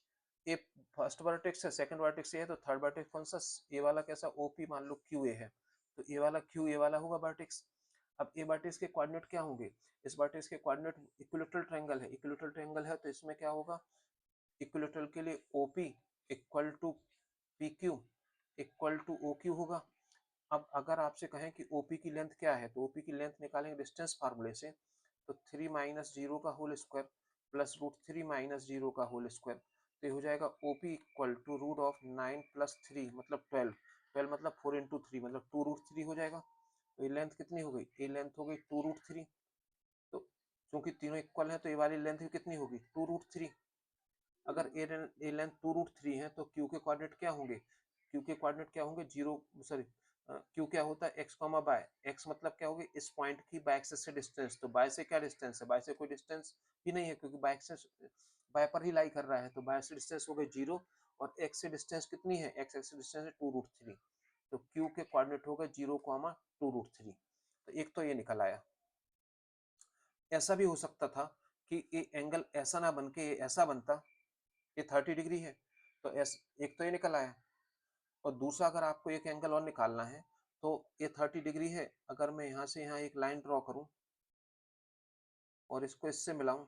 ये फर्स्ट वर्टेक्स है, सेकंड वर्टेक्स ये है, तो थर्ड वर्टेक्स कौन सा? ये वाला कैसा? ओपी मान लो क्यू ए है, तो ये वाला क्यू ए वाला होगा वर्टेक्स। अब ए वर्टेक्स के कोऑर्डिनेट क्या होंगे? इस वर्टेक्स के कोऑर्डिनेट, इक्विलैटरल ट्रायंगल है, इक्विलैटरल ट्रायंगल है तो इसमें क्या होगा? इक्विलैटरल के लिए OP equal to P Q equal to O Q होगा। अब अगर आपसे कहें कि ओपी की लेंथ क्या है तो ओपी की लेंथ निकालेंगे डिस्टेंस फार्मूले से। तो 3 माइनस 0 का होल स्क्वायर प्लस √3 माइनस 0 का होल स्क्वायर, तो ये हो जाएगा OP equal to root of 9 plus 3 मतलब 12, 12 मतलब 4 इंटू 3 मतलब 2√3 हो जाएगा। तो ये लेंथ कितनी हो गई? ये लेंथ हो गई 2√3। तो क्योंकि तीनों इक्वल है तो ये वाली लेंथ भी कितनी होगी? 2√3। अगर ए लेंथ 2√3 है तो क्यू के कोऑर्डिनेट क्या होंगे? क्यू के कोऑर्डिनेट क्या होंगे? जीरो, सॉरी, क्यू क्या होता है? X comma bye. एक्स मतलब क्या होगी? इस पॉइंट की बाय एक्सिस से डिस्टेंस। तो बाय से क्या डिस्टेंस है? बाय से कोई डिस्टेंस ही नहीं है क्योंकि बाय एक्सिस बाय पर ही लाई कर रहा है, तो बाय से डिस्टेंस हो गई 0 और एक्स से डिस्टेंस कितनी है? एक्स एक्स से डिस्टेंस है 2√3। तो क्यू के कोऑर्डिनेट हो गए 0 कॉमा 2√3। तो एक तो ये निकल आया। ऐसा भी हो सकता था कि ये एंगल ऐसा ना बन के ये ऐसा बनता, ये 30 डिग्री है तो एक तो ये निकल आया। और दूसरा अगर आपको एक एंगल और निकालना है तो ये 30 डिग्री है, अगर मैं यहाँ से यहाँ एक लाइन ड्रॉ करूं और इसको इससे मिलाऊं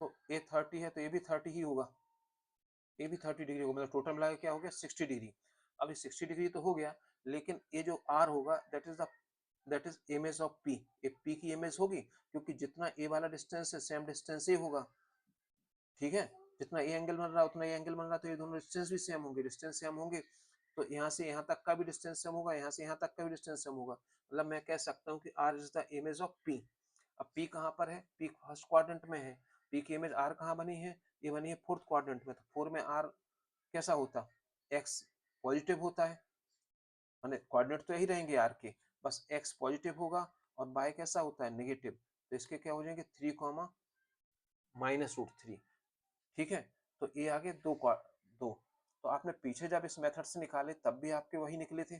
तो ये 30 है तो ये भी 30 ही होगा, ये भी 30 डिग्री होगा। मतलब टोटल मिला के क्या हो गया? 60 डिग्री। अब ये 60 डिग्री तो हो गया, लेकिन ये जो आर होगा that is image of P. ये पी की इमेज होगी क्योंकि जितना ए वाला डिस्टेंस है सेम डिस्टेंस ही होगा। ठीक है। जितना ए एंगल बन रहा है उतना ए एंगल बन रहा है, तो ये दोनों डिस्टेंस भी सेम होंगे, डिस्टेंस सेम होंगे तो यहाँ से यहाँ तक का भी डिस्टेंस सेम होगा, यहाँ से यहाँ तक का भी डिस्टेंस सेम होगा। मतलब मैं कह सकता हूँ कि R is the image of P. अब पी कहाँ पर है? पी फर्स्ट क्वाड्रेंट में है। पी की इमेज आर कहाँ बनी है? ये बनी है फोर्थ क्वाड्रेंट में। तो फोर में आर कैसा होता? एक्स पॉजिटिव होता है, माने कोऑर्डिनेट तो यही रहेंगे आर के, बस एक्स पॉजिटिव होगा और बाय कैसा होता है? नेगेटिव। तो इसके क्या हो जाएंगे? 3 कॉमा -√3। ठीक है। तो ये आगे दो। तो आपने पीछे जब इस मेथड से निकाले तब भी आपके वही निकले थे,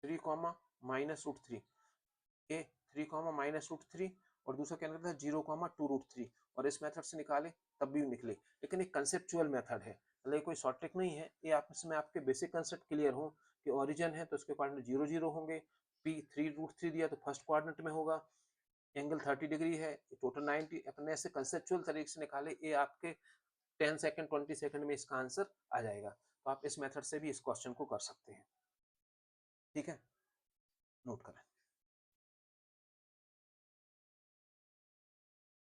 3 कॉमा -√3। ए 3 कॉमा -√3 और दूसरा क्या निकला था? 0 कॉमा 2√3। और इस मेथड से निकाले तब भी निकले। लेकिन एक कंसेप्चुअल मेथड है, मतलब कोई शॉर्ट ट्रिक नहीं है। ये आप इसमें आपके बेसिक कंसेप्ट क्लियर हो कि ओरिजिन है तो उसके कोऑर्डिनेट 0 0 होंगे। पी 3√3 दिया तो फर्स्ट कोऑर्डिनेट में होगा। एंगल 30 डिग्री है, टोटल 90। अपने ऐसे कंसेप्चुअल तरीके से निकाले, ये आपके 10 सेकंड 20 सेकंड में इसका आंसर आ जाएगा। तो आप इस मेथड से भी इस क्वेश्चन को कर सकते हैं। ठीक है, नोट करें।